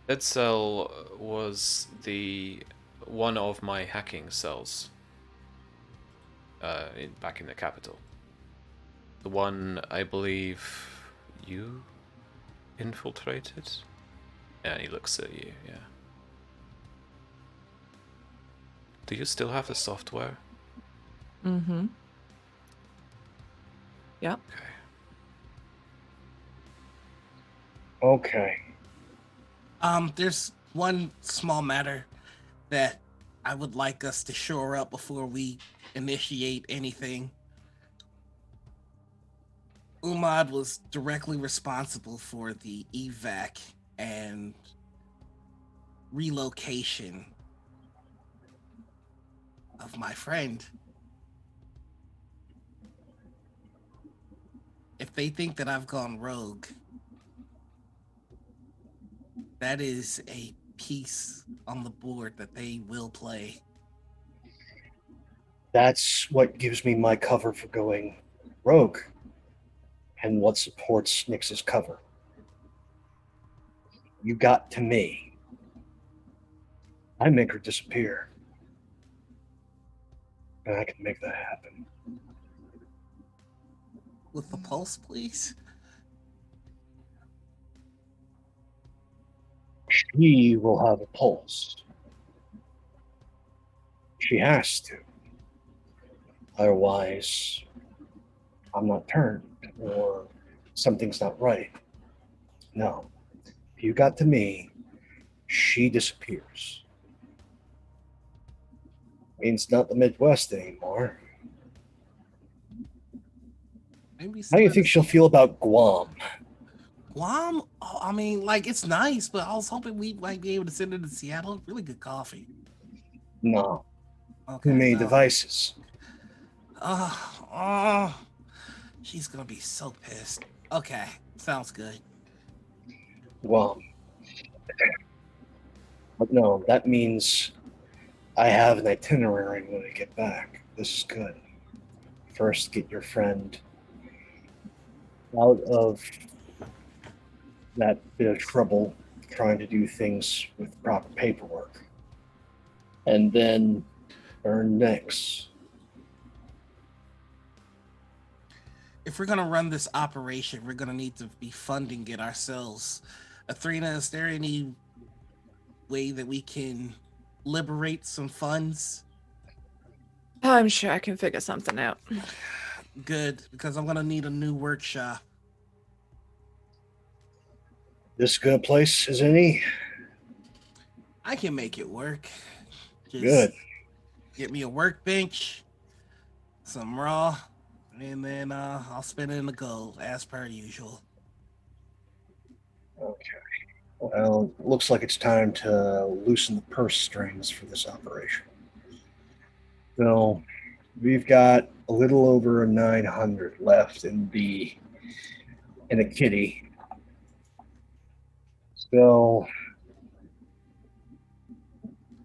Dead Cell was the one of my hacking cells back in the capital. The one I believe you infiltrated? Yeah, he looks at you, yeah. Do you still have the software? Mm-hmm. Yep. Okay. There's one small matter that I would like us to shore up before we initiate anything. Umad was directly responsible for the evac and relocation of my friend. If they think that I've gone rogue, that is a piece on the board that they will play. That's what gives me my cover for going rogue and what supports Nyx's cover. You got to me. I make her disappear. And I can make that happen. With the pulse, please. She will have a pulse. She has to. Otherwise, I'm not turned or something's not right. No. If you got to me, she disappears. Means not the Midwest anymore. Maybe How do you think she'll feel about Guam? Guam? Oh, I mean, like, it's nice, but I was hoping we might be able to send her to Seattle. Really good coffee. No. Okay. Too many no. devices. She's gonna be so pissed. Okay, sounds good. Guam. But no, that means I have an itinerary when I get back. This is good. First, get your friend out of that bit of trouble trying to do things with proper paperwork. And then earn Nyx. If we're gonna run this operation, we're gonna need to be funding it ourselves. Athrena, is there any way that we can liberate some funds? I'm sure I can figure something out. Good, because I'm gonna need a new workshop. This good a place as any? I can make it work. Just Good. get me a workbench, some raw, and then I'll spend it in the gold as per usual. Okay. Well, looks like it's time to loosen the purse strings for this operation. So, we've got a little over 900 left in a kitty. So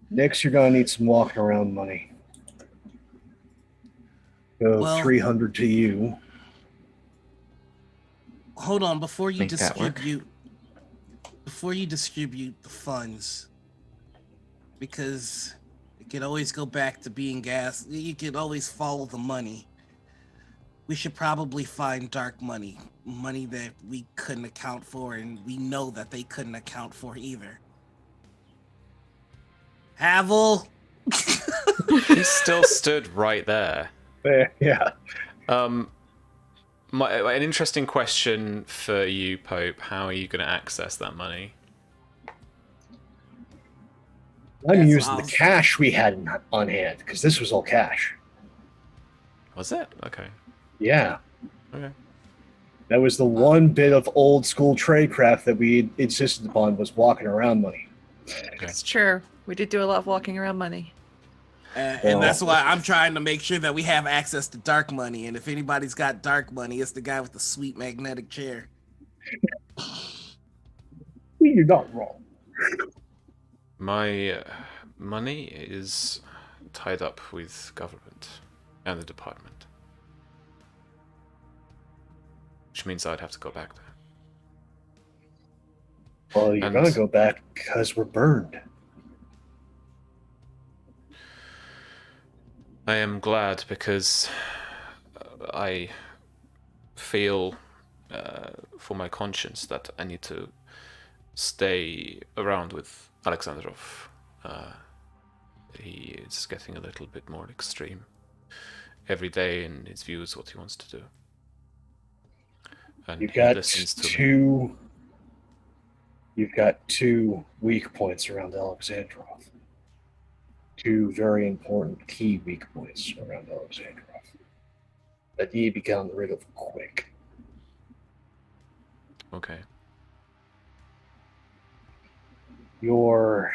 next, you're gonna need some walking around money. So Well- 300 to you. Hold on, before you Make that work. distribute the funds, because it can always go back to being gas. You can always follow the money. We should probably find dark money that we couldn't account for, and we know that they couldn't account for either. Havel. He still stood right there. Yeah. An interesting question for you, Pope. How are you going to access that money? I'm That's using what the cash we had on hand because this was all cash. Was it? Okay. Yeah. Okay. That was the one bit of old school tradecraft that we insisted upon was walking around money. It's true. We did do a lot of walking around money. And that's why I'm trying to make sure that we have access to dark money. And if anybody's got dark money, it's the guy with the sweet magnetic chair. You're not wrong. My money is tied up with government and the department, which means I'd have to go back there. Well, you're And- gonna go back because we're burned. I am glad because I feel for my conscience that I need to stay around with Alexandrov. He is getting a little bit more extreme every day in his views, what he wants to do. And You've he got listens to me. two. You've got two weak points around Alexandrov. Two very important key weak points around Alexandrov that need to be gotten rid of quick. Okay. Your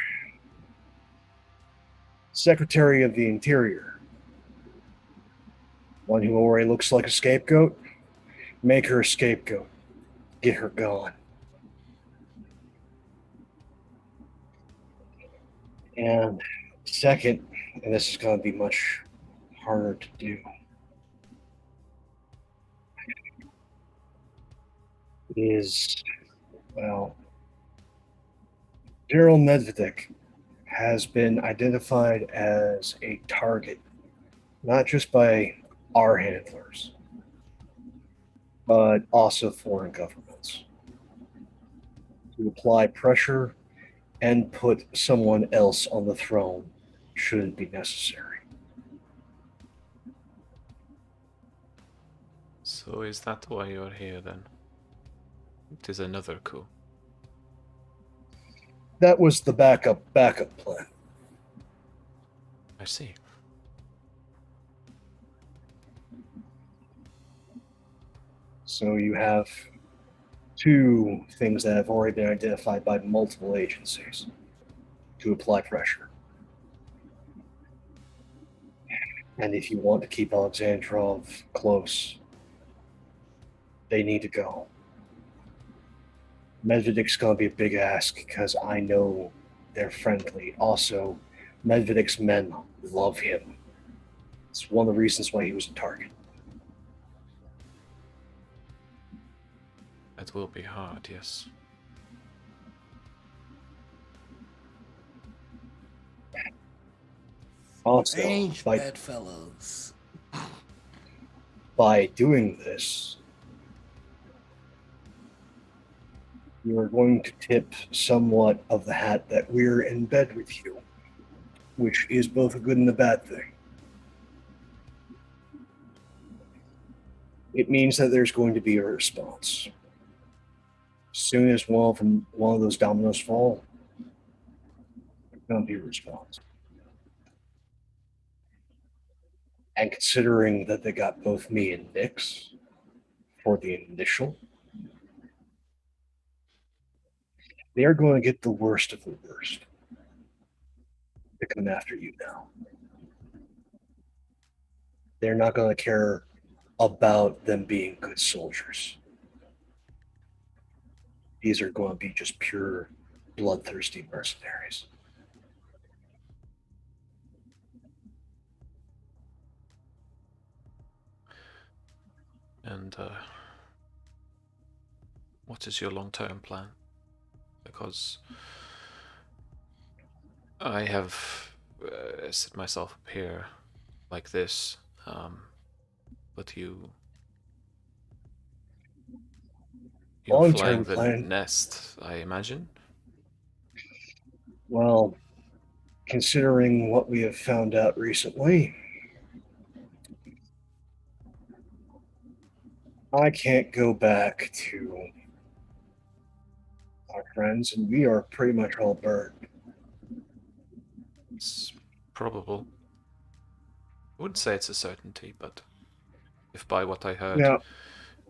Secretary of the Interior, one who already looks like a scapegoat, make her a scapegoat. Get her gone. And second, and this is going to be much harder to do, is, well, Daryl Medvedik has been identified as a target, not just by our handlers, but also foreign governments, to apply pressure and put someone else on the throne should it be necessary. So is that why you're here then? It is another coup. That was the backup plan. I see. So you have two things that have already been identified by multiple agencies to apply pressure. And if you want to keep Alexandrov close, they need to go. Medvedik's going to be a big ask because I know they're friendly. Also, Medvedik's men love him. It's one of the reasons why he was a target. That will be hard, yes. Also, Strange by bedfellows. doing this, you are going to tip somewhat of the hat that we're in bed with you, which is both a good and a bad thing. It means that there's going to be a response. As soon as one of those dominoes fall, there's going to be a response. And considering that they got both me and Nix for the initial, they are going to get the worst of the worst to come after you now. they're not going to care about them being good soldiers. These are going to be just pure bloodthirsty mercenaries. And what is your long-term plan? Because I have set myself up here like this, but you're Long-term flying the plan. nest, I imagine. Well, considering what we have found out recently, I can't go back to our friends, and we are pretty much all burned. It's probable. I wouldn't say it's a certainty, but if by what I heard, Yeah,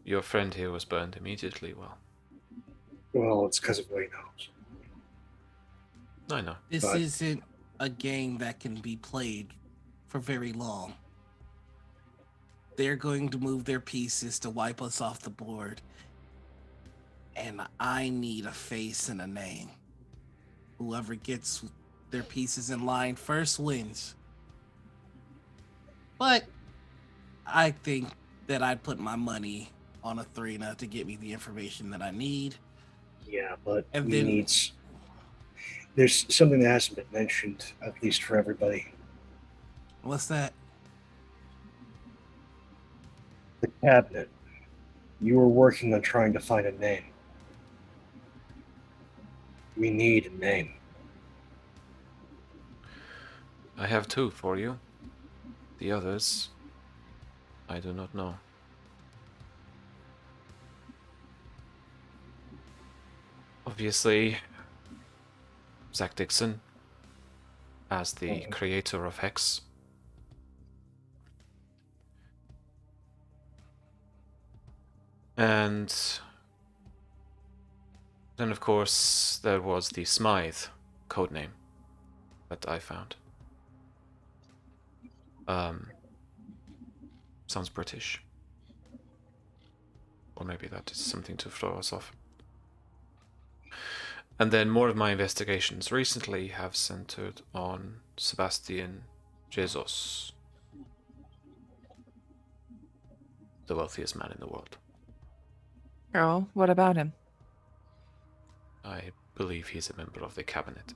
your friend here was burned immediately, well, it's because of what he knows. I know. This But- isn't a game that can be played for very long. They're going to move their pieces to wipe us off the board. And I need a face and a name. Whoever gets their pieces in line first wins. But I think that I'd put my money on Athrena to get me the information that I need. Yeah, but And we then- need. There's something that hasn't been mentioned, at least for everybody. What's that? The cabinet. You were working on trying to find a name. We need a name. I have two for you. The others, I do not know. Obviously, Zach Dixon, as the creator of Hex. And then, of course, there was the Smythe codename that I found. Sounds British. Or maybe that is something to throw us off. And then more of my investigations recently have centered on Sebastian Jesus, the wealthiest man in the world. Oh, what about him? I believe he's a member of the cabinet.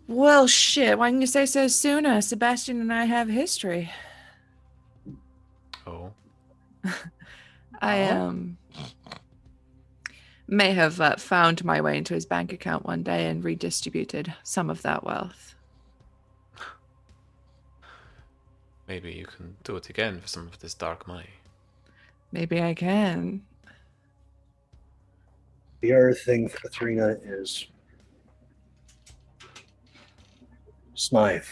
Well, shit. Why didn't you say so sooner? Sebastian and I have history. Oh, I Oh? may have found my way into his bank account one day and redistributed some of that wealth. maybe you can do it again for some of this dark money. Maybe I can. The other thing for Katharina is Smythe.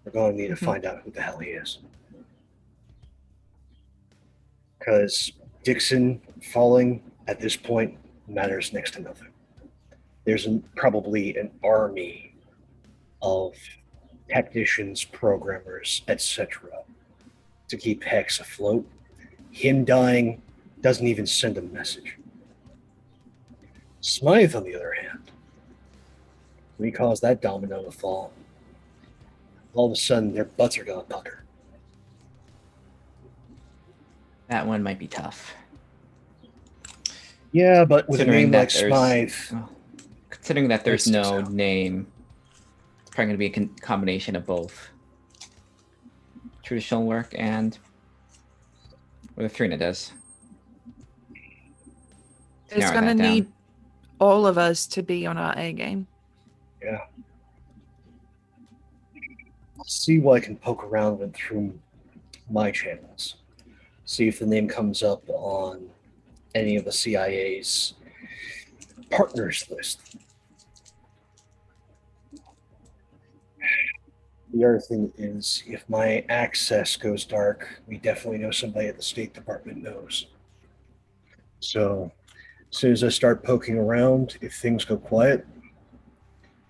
We're going to need to find out who the hell he is. Because Dixon falling at this point matters next to nothing. There's probably an army of technicians, programmers, etc. to keep Hex afloat. Him dying doesn't even send a message. Smythe, on the other hand, we cause that domino to fall. All of a sudden, their butts are going to pucker. That one might be tough. Yeah, but with a Considering name that like there's- Smythe, Well, considering that there's That sticks no out. name, it's probably going to be a combination of both traditional work and what Athrena does. It's narrow going to that down. need all of us to be on our A game. I'll see what I can poke around with through my channels. See if the name comes up on any of the CIA's partners list. The other thing is, if my access goes dark, we definitely know somebody at the State Department knows. So, as soon as I start poking around, if things go quiet,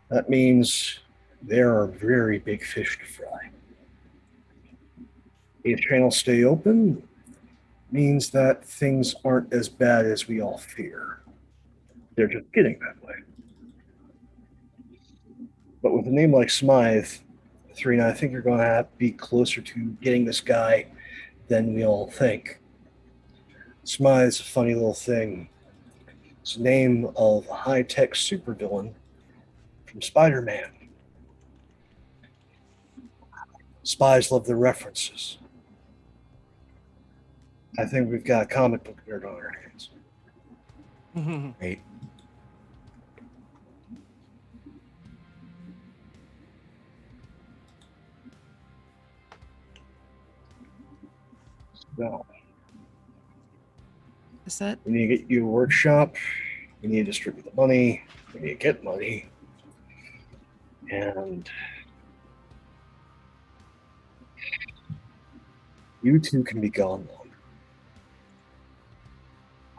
that means there are very big fish to fry. If channels stay open, means that things aren't as bad as we all fear. They're just getting that way. But with a name like Smythe, Three, I think you're going to be closer to getting this guy than we all think. Smythe's a funny little thing. It's the name of a high-tech supervillain from Spider-Man. Spies love their references. I think we've got a comic book nerd on our hands. Right. So, Is that we need to get you a workshop. We need to distribute the money. We need to get money. And you two can be gone longer.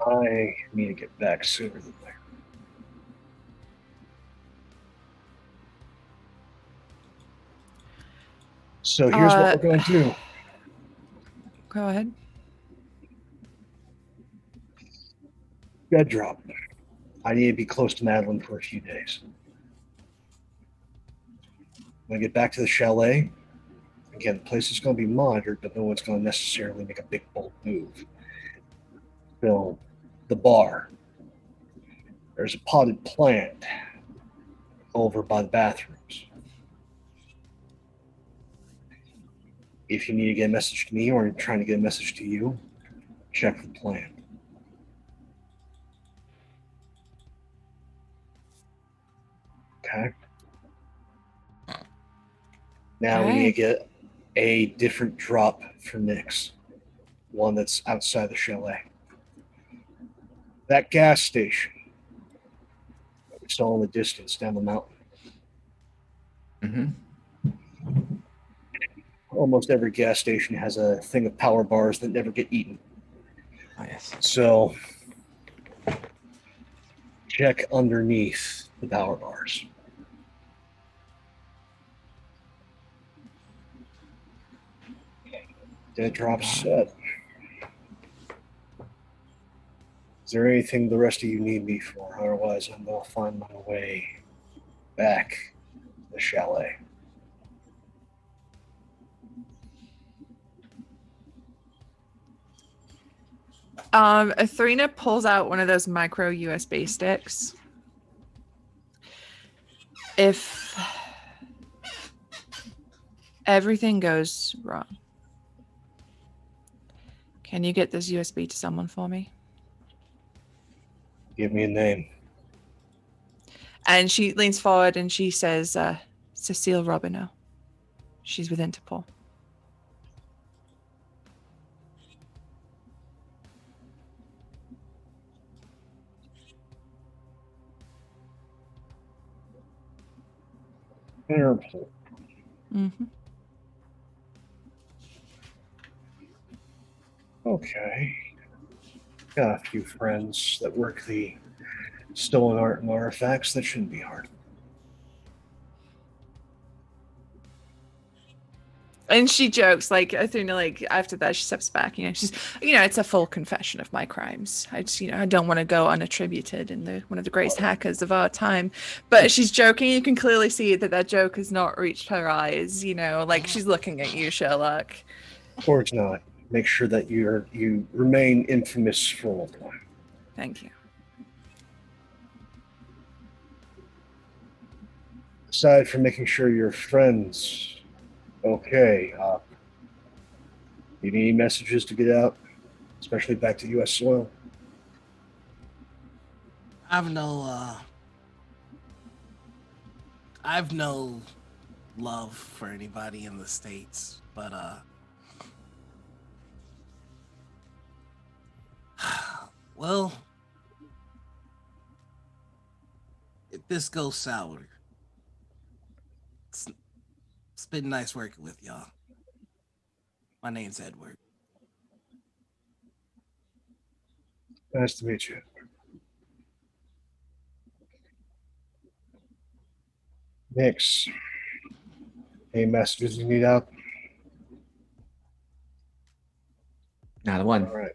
I need to get back sooner than later. So here's what we're going to do. Go ahead. Bed drop. I need to be close to Madeline for a few days. When I get back to the chalet, again, the place is going to be monitored, but no one's going to necessarily make a big, bold move. So, the bar. There's a potted plant over by the bathrooms. If you need to get a message to me or you're trying to get a message to you, check the plant. Okay. Now we need to get a different drop for Nyx. One that's outside the chalet. That gas station that we saw in the distance down the mountain. Mm-hmm. Almost every gas station has a thing of power bars that never get eaten. Oh, yes. So check underneath the power bars. Dead drop set. Is there anything the rest of you need me for? Otherwise, I'm going to find my way back to the chalet. Athrena pulls out one of those micro USB sticks. If everything goes wrong, can you get this USB to someone for me? Give me a name. And she leans forward and she says, Cecile Robineau. She's with Interpol. Interpol. Mm-hmm. Okay. Got a few friends that work the stolen art and artifacts. That shouldn't be hard. And she jokes, like, Athrena, like, after that, she steps back, she's, it's a full confession of my crimes. I just, I don't want to go unattributed in one of the greatest hackers of our time. But she's joking. You can clearly see that joke has not reached her eyes, like she's looking at you, Sherlock. Or it's not. Make sure that you remain infamous for all time. Thank you. Aside from making sure your friends okay, you need any messages to get out, especially back to U.S. soil? I've no love for anybody in the States, but well, if this goes sour, it's been nice working with y'all. My name's Edward. Nice to meet you. Nyx, any messages you need out? Not a one. All right.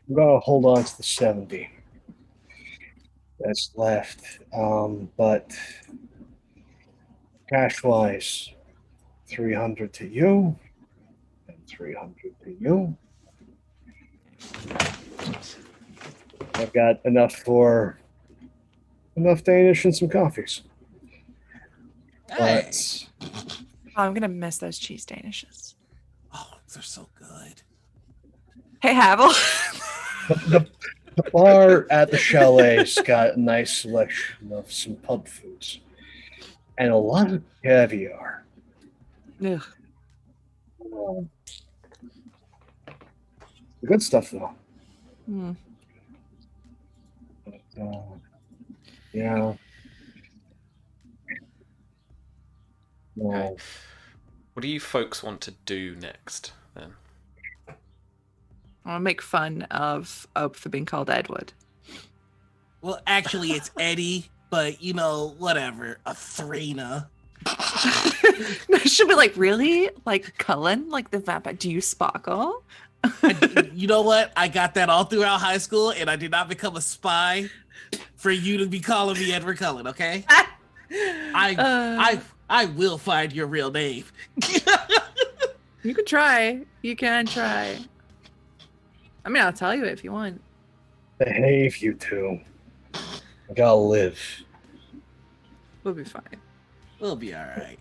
I'm gonna hold on to the 70 that's left. But cash wise, 300 to you, and 300 to you. Oops. I've got enough Danish and some coffees. Hey. But Oh, I'm gonna miss those cheese danishes. Oh, they're so good. Hey, Havel. the bar at the chalet's got a nice selection of some pub foods and a lot of caviar. Ugh. The good stuff, though. Hmm. Yeah. No. Okay. What do you folks want to do next then? I want to make fun of Ope for being called Edward. Well, actually, it's Eddie, but you know, whatever. Athrena. No, she'll be like, really? Like Cullen? Like the vampire? Do you sparkle? You know what? I got that all throughout high school, and I did not become a spy for you to be calling me Edward Cullen. Okay? I will find your real name. You can try. You can try. I mean, I'll tell you if you want. Behave, you two. I gotta live. We'll be fine. We'll be all right.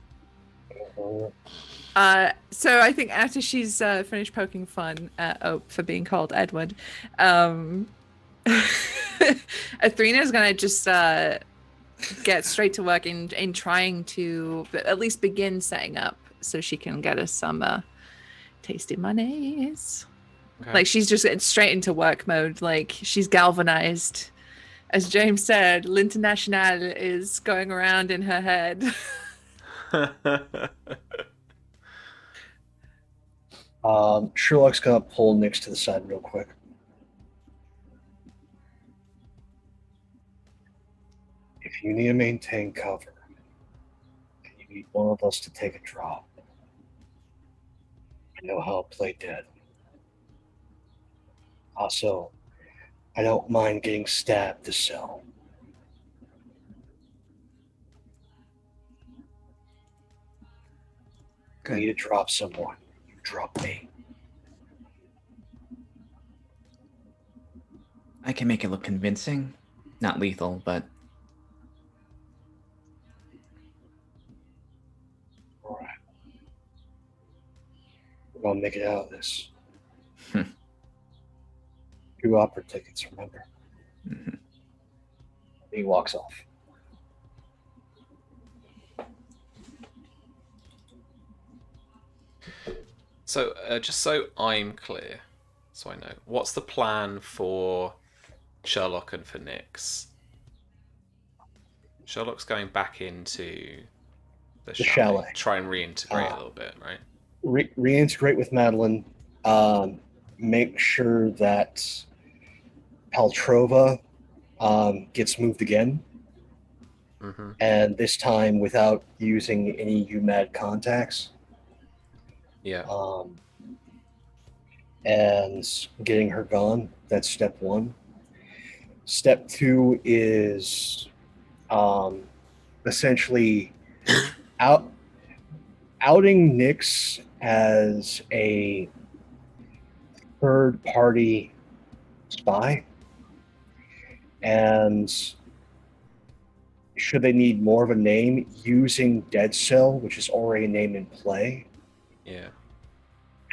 So I think after she's finished poking fun at Ope for being called Edward, Athena's gonna just get straight to work in trying to at least begin setting up so she can get us some tasty monies. Okay. Like she's just getting straight into work mode. Like she's galvanized. As James said, L'Internationale is going around in her head. Sherlock's gonna pull Nix to the side real quick. If you need to maintain cover, and you need one of us to take a drop, I know how to play dead. Also, I don't mind getting stabbed to sell. You need to drop someone. You drop me. I can make it look convincing. Not lethal, but All right. We're gonna make it out of this. 2 opera tickets, remember? mhm. He walks off. So, just so I'm clear, so I know, what's the plan for Sherlock and for Nix? Sherlock's going back into the chalet, chalet. try and reintegrate a little bit, right? Reintegrate with Madeline. Make sure that Paltrova gets moved again, Mm-hmm. and this time without using any UMAD contacts. Yeah. And getting her gone. That's step 1. Step 2 is essentially outing Nix as a third-party spy, and should they need more of a name, using Dead Cell, which is already a name in play, Yeah.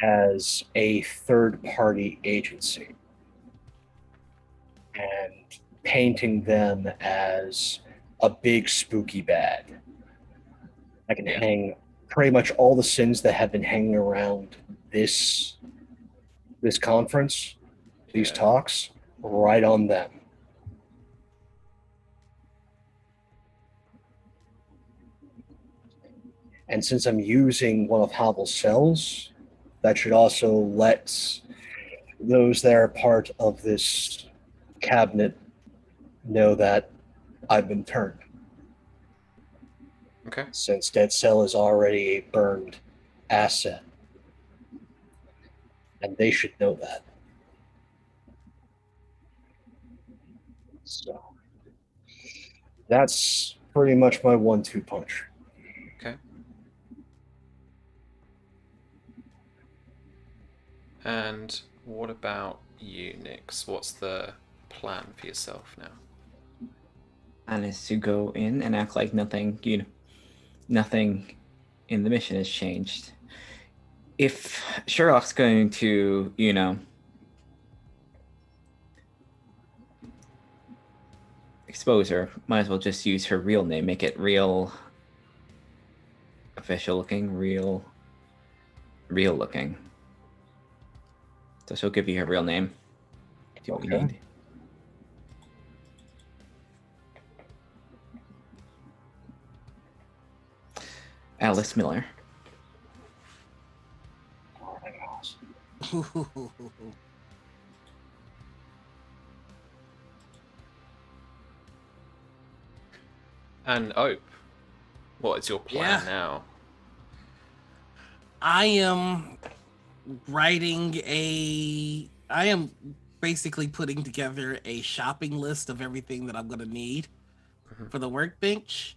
as a third-party agency, and painting them as a big spooky bad. I can hang pretty much all the sins that have been hanging around this conference, these talks, right on them. And since I'm using one of Havel's cells, that should also let those that are part of this cabinet know that I've been turned. Okay. Since Dead Cell is already a burned asset. and they should know that. So that's pretty much my 1-2 punch. Okay. And what about you, Nix? What's the plan for yourself now? And is to go in and act like nothing, nothing in the mission has changed. If Sherlock's going to, expose her, might as well just use her real name, make it real official looking, real looking. So she'll give you her real name. See what we Okay. need. Alice Miller. Oh my gosh. And Ope, what is your plan Yeah. now? I am basically putting together a shopping list of everything that I'm going to need Mhm. for the workbench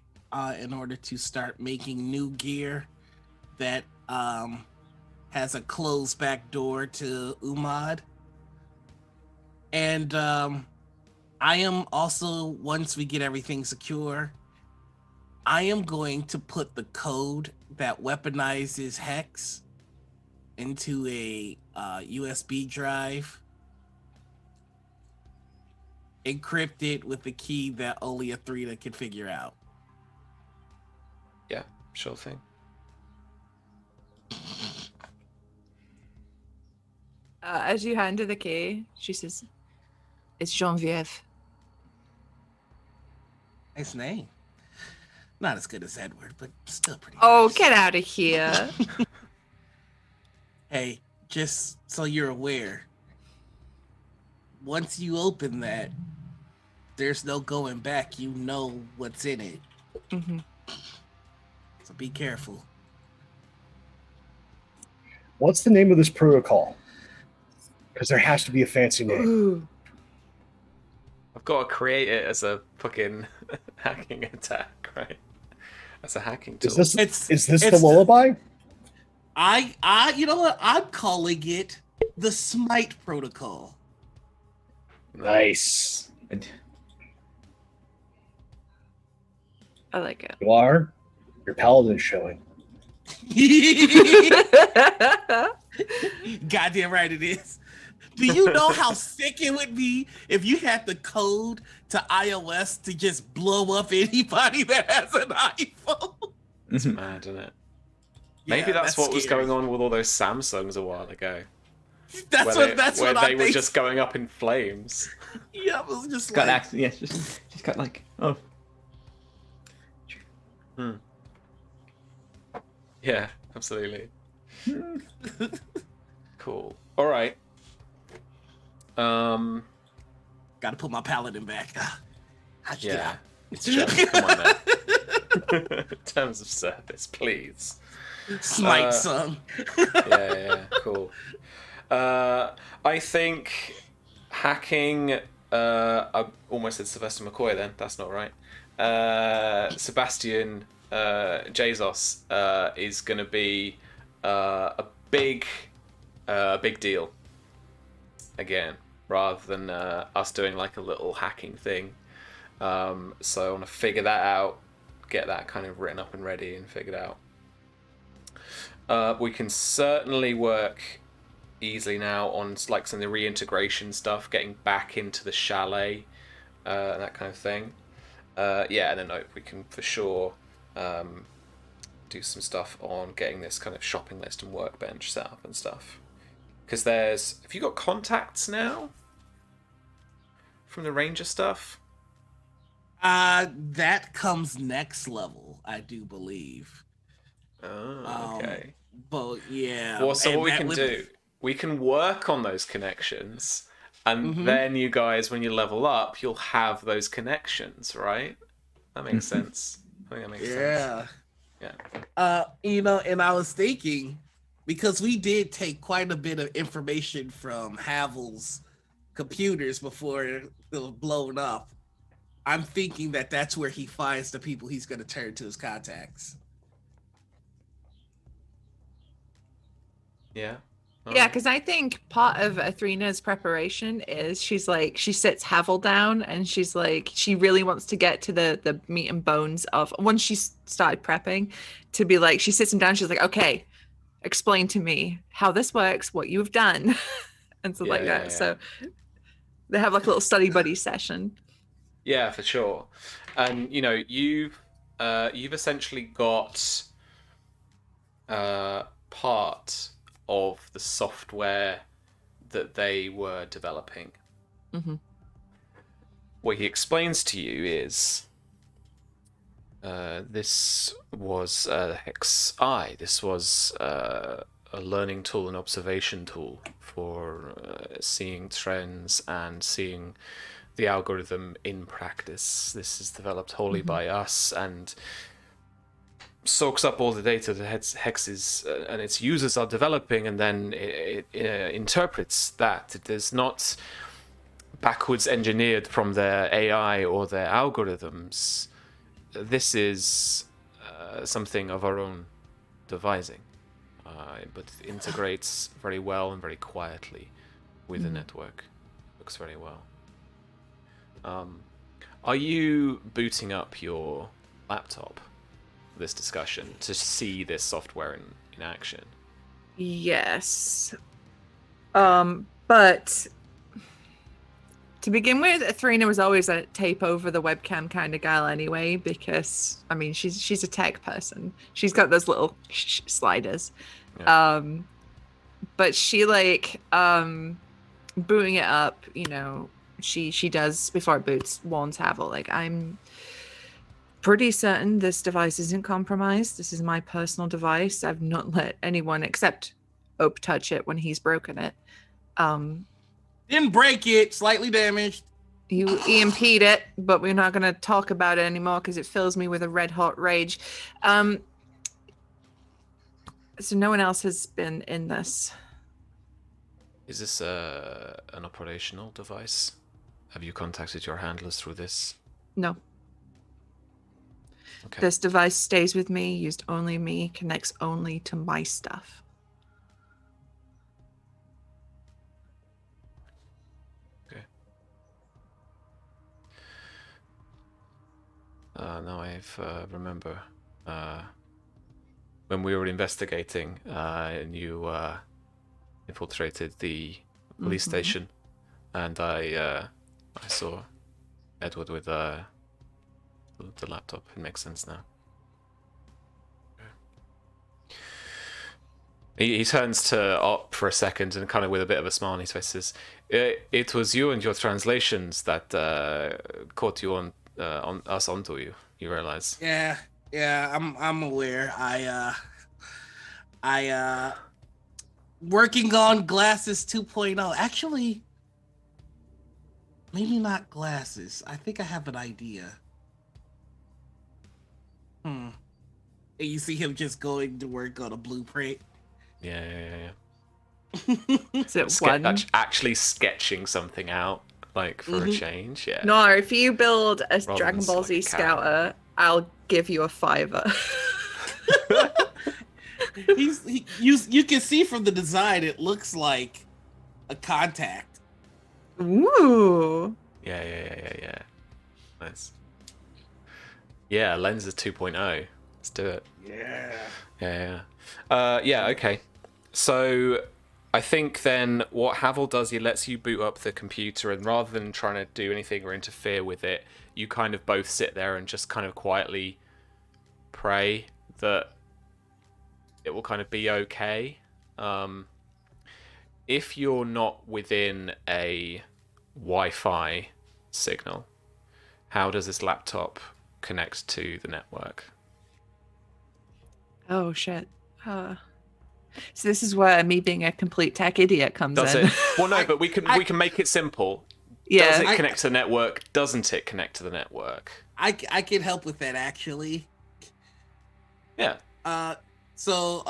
in order to start making new gear that has a closed back door to Umad. And I am also, once we get everything secure, I am going to put the code that weaponizes Hex into a USB drive, encrypt it with a key that only a Three can figure out. Yeah, sure thing. As you hand her the key, she says, "It's Genevieve." Nice name. Not as good as Edward, but still pretty Oh, nice. get out of here! Hey, just so you're aware, once you open that, there's no going back. You know what's in it. hmm So be careful. What's the name of this protocol? Because there has to be a fancy name. Ooh. I've got to create it as a fucking hacking attack, right? As a hacking tool. Is this the it's- lullaby? you know what? I'm calling it the Smite Protocol. Nice. Good. I like it. You are? Your paladin's showing. Goddamn right it is. Do you know how sick it would be if you had the code to iOS to just blow up anybody that has an iPhone? It's Mhm. mad, isn't it? Yeah, Maybe that's what was scary. going on with all those Samsungs a while ago. That's where what they I were think. just going up in flames. Yeah, it was just Got like, yeah, just got like, oh, Yeah, absolutely. Cool. All right. gotta put my paladin back. How'd you get Yeah. out? It's just, come on then. Terms of service, please. Smite son. Yeah, cool. I think hacking. I almost said Sylvester McCoy. Then that's not right. Sebastian Jesus is going to be a big deal again, rather than us doing like a little hacking thing. So I want to figure that out, get that kind of written up and ready and figured out. We can certainly work easily now on like some of the reintegration stuff, getting back into the chalet, and that kind of thing. Yeah, and then we can for sure do some stuff on getting this kind of shopping list and workbench set up and stuff. Because have you got contacts now from the ranger stuff? That comes next level, I do believe. Oh, okay. But yeah. Well, so and what we that can would- do, we can work on those connections, and Mhm. then you guys, when you level up, you'll have those connections, right? That makes sense. I think that makes sense. Yeah. And I was thinking, because we did take quite a bit of information from Havel's computers before it was blown up. I'm thinking that that's where he finds the people he's going to turn to as contacts. Yeah. All Yeah, right. because I think part of Athena's preparation is she sits Havel down and she's like, she really wants to get to the meat and bones of, once she started prepping, to be like, she sits him down, she's like, okay, explain to me how this works, what you've done, and stuff like that. Yeah. So they have like a little study buddy session. Yeah, for sure. And you've essentially got part of the software that they were developing. Mm-hmm. What he explains to you is this was HexCrawl. This was a learning tool, an observation tool for seeing trends and seeing the algorithm in practice. This is developed wholly by us and soaks up all the data that Hex and its users are developing, and then it interprets that. It is not backwards engineered from their AI or their algorithms. This is something of our own devising, but it integrates very well and very quietly with the network. Looks very well. Are you booting up your laptop for this discussion to see this software in action? Yes. But to begin with, Athena was always a tape over the webcam kind of gal anyway, because I mean she's a tech person. She's got those little sliders. Yeah. But she booting it up, she does before it boots, warns Havel, like, I'm pretty certain this device isn't compromised. This is my personal device. I've not let anyone except Ope touch it when he's broken it. Didn't break it, slightly damaged. You EMP'd it, but we're not going to talk about it anymore because it fills me with a red hot rage. So no one else has been in this. Is this an operational device? Have you contacted your handlers through this? No. Okay. This device stays with me, used only me, connects only to my stuff. Okay. Now I remember when we were investigating and you infiltrated the police station, and I saw Edward with the laptop. It makes sense now. He turns to Op for a second and kind of with a bit of a smile on his face says, "It was you and your translations that caught you on us onto you. You realize?" Yeah, I'm aware. I working on Glasses 2.0. Actually, maybe not Glasses. I think I have an idea. And you see him just going to work on a blueprint. Yeah. Is it one? Actually sketching something out, like, for a change, yeah. No, if you build a Rather Dragon than Ball like Z a Scouter, I'll give you a $5. You can see from the design, it looks like a contact. Ooh. Yeah. Nice. Yeah, Lenses 2.0. Let's do it. Yeah. Yeah, okay. So I think then what Havel does, he lets you boot up the computer, and rather than trying to do anything or interfere with it, you kind of both sit there and just kind of quietly pray that it will kind of be okay. If you're not within a Wi-Fi signal, how does this laptop connect to the network? Oh, shit. So this is where me being a complete tech idiot comes Does in. it? Well, no, but we can make it simple. Yeah. Does it connect to the network? Doesn't it connect to the network? I can help with that, actually. Yeah. So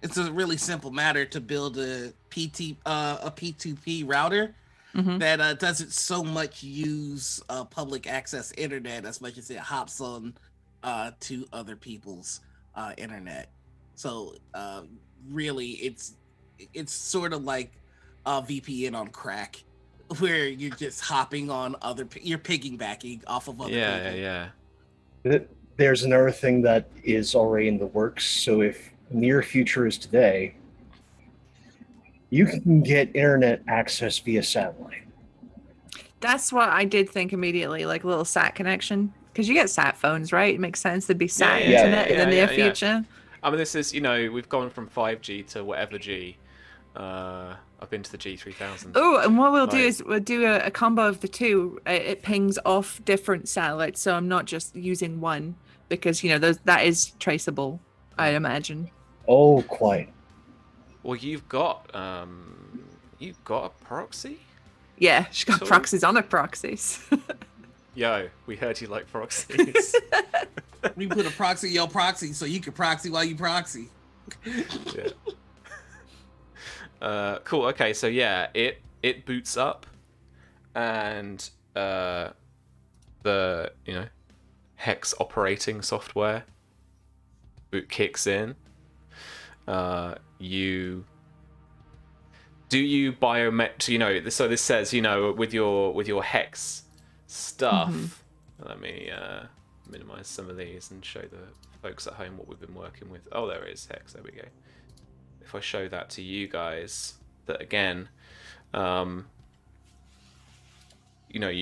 it's a really simple matter to build a P2P router that doesn't so much use public access internet as much as it hops on to other people's internet. So really, it's sort of like a VPN on crack, where you're just hopping on you're piggybacking off of other people. Yeah. There's another thing that is already in the works. So if near future is today, you can get internet access via satellite. That's what I did think immediately, like a little sat connection. Because you get sat phones, right? It makes sense to be sat internet in the near future. I mean, this is, we've gone from 5G to whatever G. I've been to the G3000. Oh, and what we'll do is we'll do a combo of the two. It pings off different satellites, so I'm not just using one, because that is traceable, I'd imagine. Oh, quite. Well, you've got a proxy? Yeah, she's got proxies on her proxies. Yo, we heard you like proxies. We put a proxy in your proxy so you can proxy while you proxy. Yeah. Cool. Okay, so yeah, it boots up, and the Hex operating software boot kicks in. You biomet. So this says with your Hex stuff. Let me minimize some of these and show the folks at home what we've been working with. Oh, there it is, Hex. There we go. If I show that to you guys, that again, you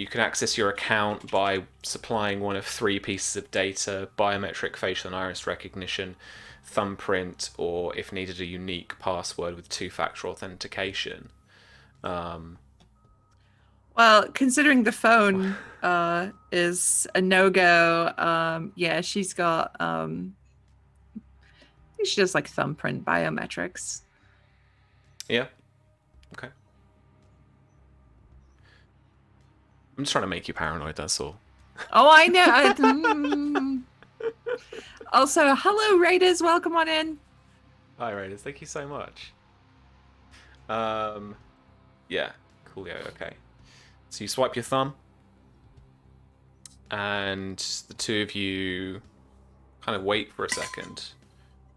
can access your account by supplying one of 3 pieces of data: biometric, facial and iris recognition, thumbprint, or if needed, a unique password with 2-factor authentication. Well, considering the phone is a no-go, yeah, she's got she does like thumbprint biometrics. Yeah. Okay. I'm just trying to make you paranoid, that's all. Oh, I know. Also, hello Raiders, welcome on in. Hi Raiders, thank you so much. Yeah, coolio, okay. So you swipe your thumb, and the two of you kind of wait for a second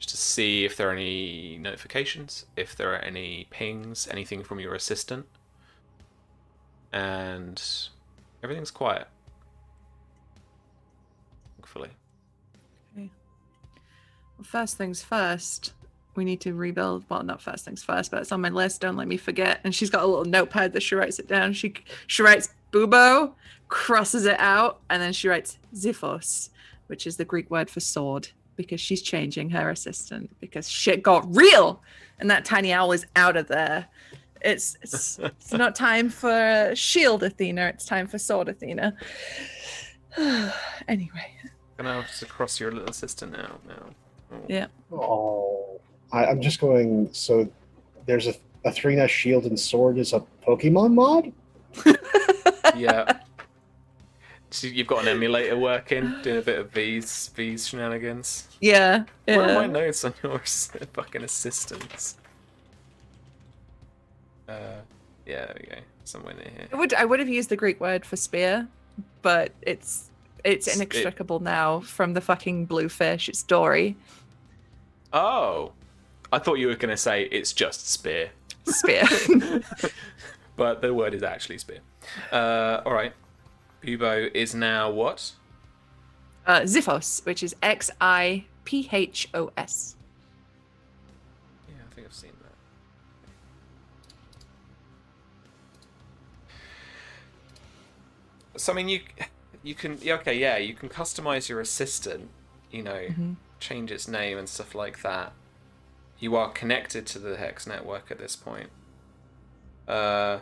just to see if there are any notifications, if there are any pings, anything from your assistant. And everything's quiet. Thankfully. Okay. Well, first things first, we need to rebuild. Well, not first things first, but it's on my list. Don't let me forget. And she's got a little notepad that she writes it down. She writes bubo, crosses it out, and then she writes ziphos, which is the Greek word for sword, because she's changing her assistant because shit got real and that tiny owl is out of there. It's not time for shield Athena, it's time for sword Athena. Anyway. Gonna have to cross your little assistant now. Oh. Yeah. Oh, I'm just going. So there's a 3-nest shield and sword is a Pokemon mod? Yeah. So you've got an emulator working, doing a bit of V's shenanigans. Yeah. What are my notes on your fucking assistants? Yeah, there we go. Somewhere near here. I would have used the Greek word for spear, but it's inextricable now from the fucking blue fish. It's Dory. Oh, I thought you were gonna say it's just spear. Spear. But the word is actually spear. All right. Bubo is now what? Ziphos, which is Xiphos. Yeah, I think I've seen that. So I mean, you can you can customize your assistant. Change its name and stuff like that. You are connected to the Hex network at this point. What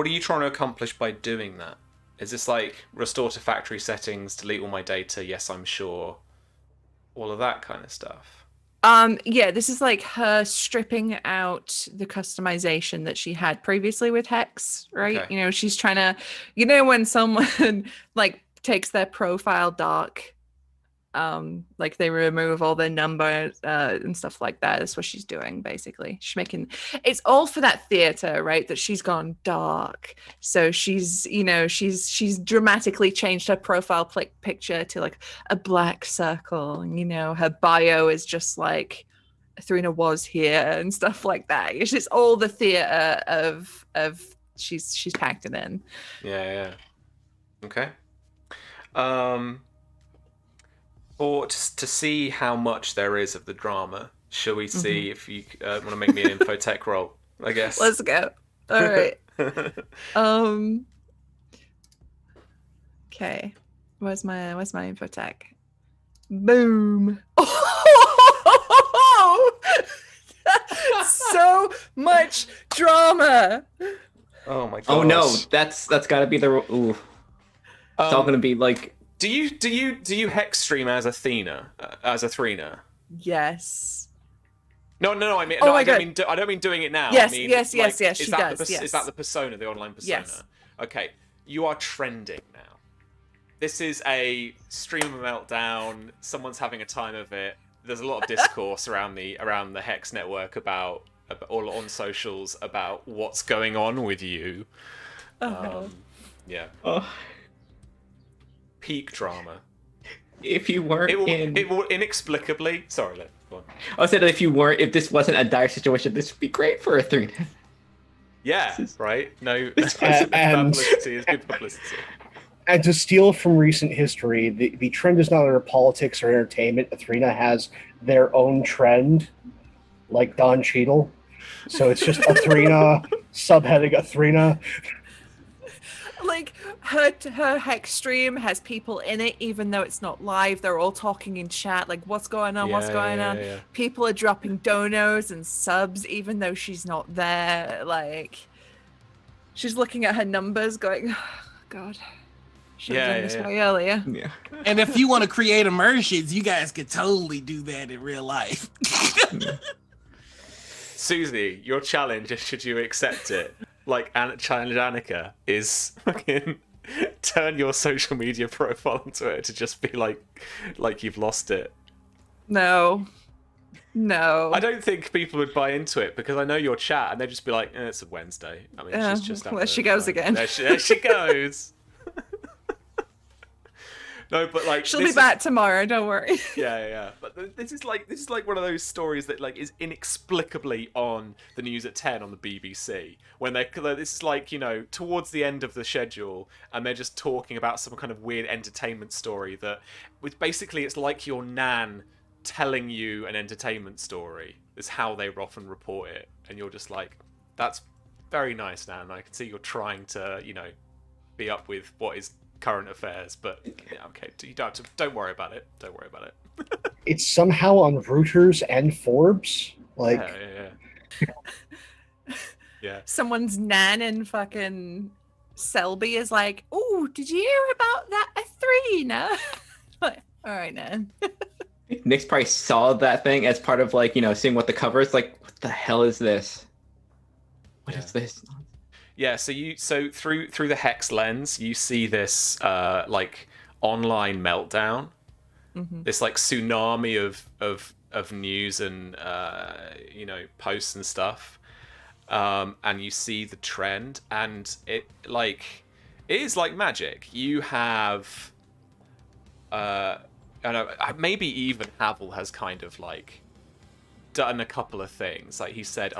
are you trying to accomplish by doing that? Is this like restore to factory settings, delete all my data? Yes, I'm sure. All of that kind of stuff. Yeah, this is like her stripping out the customization that she had previously with Hex, right? Okay. She's trying to, when someone like takes their profile dark, Like they remove all the numbers and stuff like that. That's what she's doing basically. She's making it's all for that theater, right? That she's gone dark. So she's, you know, she's dramatically changed her profile picture to like a black circle, and you know, her bio is just like Thrina was here and stuff like that. It's just all the theater of she's packed it in. Yeah. Okay. Or just to see how much there is of the drama, shall we see if you want to make me an infotech roll? I guess. Let's go. All right. Okay. Where's my infotech? Boom. So much drama. Oh my god. Oh no, that's got to be the. Ooh. It's all gonna be like. Do you hex stream as Athena, as a Thrina? Yes. No. I mean, Oh no, my I don't God. mean doing it now. Yes, I mean, yes. is She that does. Yes. Is that the persona, the online persona? Yes. Okay, you are trending now. This is a stream of meltdown. Someone's having a time of it. There's a lot of discourse around the Hex network about all on socials about what's going on with you. Yeah. Oh. Peak drama. If you weren't it will inexplicably. Sorry, go on. I said if this wasn't a dire situation, this would be great for a 3. Yeah, right. No, And- publicity is good publicity. And to steal from recent history, the trend is not under politics or entertainment. Athrina has their own trend, like Don Cheadle. So it's just Athrina, subheading Athrina. Like her hex stream has people in it, even though it's not live. They're all talking in chat, like what's going on, what's going on. Yeah. People are dropping donos and subs, even though she's not there. Like she's looking at her numbers, going, oh, "God, should have done this way earlier." Yeah. And if you want to create immersions, you guys could totally do that in real life. Susie, your challenge, should you accept it, like challenge Annika, is fucking turn your social media profile onto it to just be like you've lost it. No. I don't think people would buy into it because I know your chat and they'd just be like, it's a Wednesday. I mean, she's just there she goes again. There she goes. No, but like She'll be back tomorrow. Don't worry. Yeah. But this is like one of those stories that like is inexplicably on the news at 10 on the BBC when this is like, you know, towards the end of the schedule and they're just talking about some kind of weird entertainment story that, with basically it's like your nan telling you an entertainment story is how they often report it, and you're just like, that's very nice, nan. I can see you're trying to, you know, be up with what is current affairs, but yeah, okay, don't worry about it. Don't worry about it. It's somehow on Reuters and Forbes. Like, Yeah. Someone's nan in fucking Selby is like, "Oh, did you hear about that Athrina?" Like, all right, nan. Nick's probably saw that thing as part of like, you know, seeing what the cover is like. What the hell is this? What is this? Yeah, so through the Hex lens, you see this like online meltdown, this like tsunami of news and you know, posts and stuff, and you see the trend, and it is like magic. You have I don't know, maybe even Havel has kind of like done a couple of things. Like he said,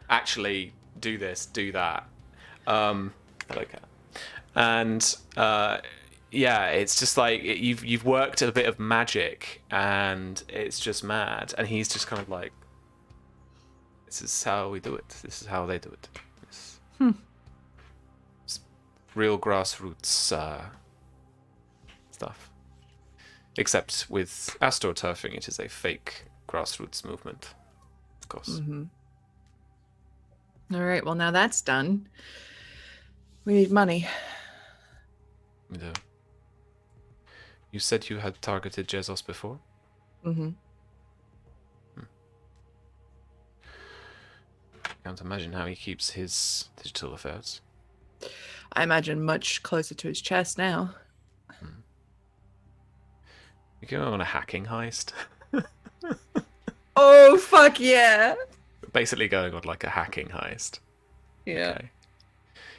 actually do this, do that. Okay. And yeah, it's just like you've worked a bit of magic, and it's just mad. And he's just kind of like, this is how we do it. This is how they do it. It's real grassroots stuff. Except with astroturfing, it is a fake grassroots movement, of course. All right, well, now that's done. We need money. We do. You said you had targeted Jesus before? Can't imagine how he keeps his digital affairs. I imagine much closer to his chest now. You go on a hacking heist. Oh fuck yeah! Basically going on like a hacking heist. Yeah. Okay.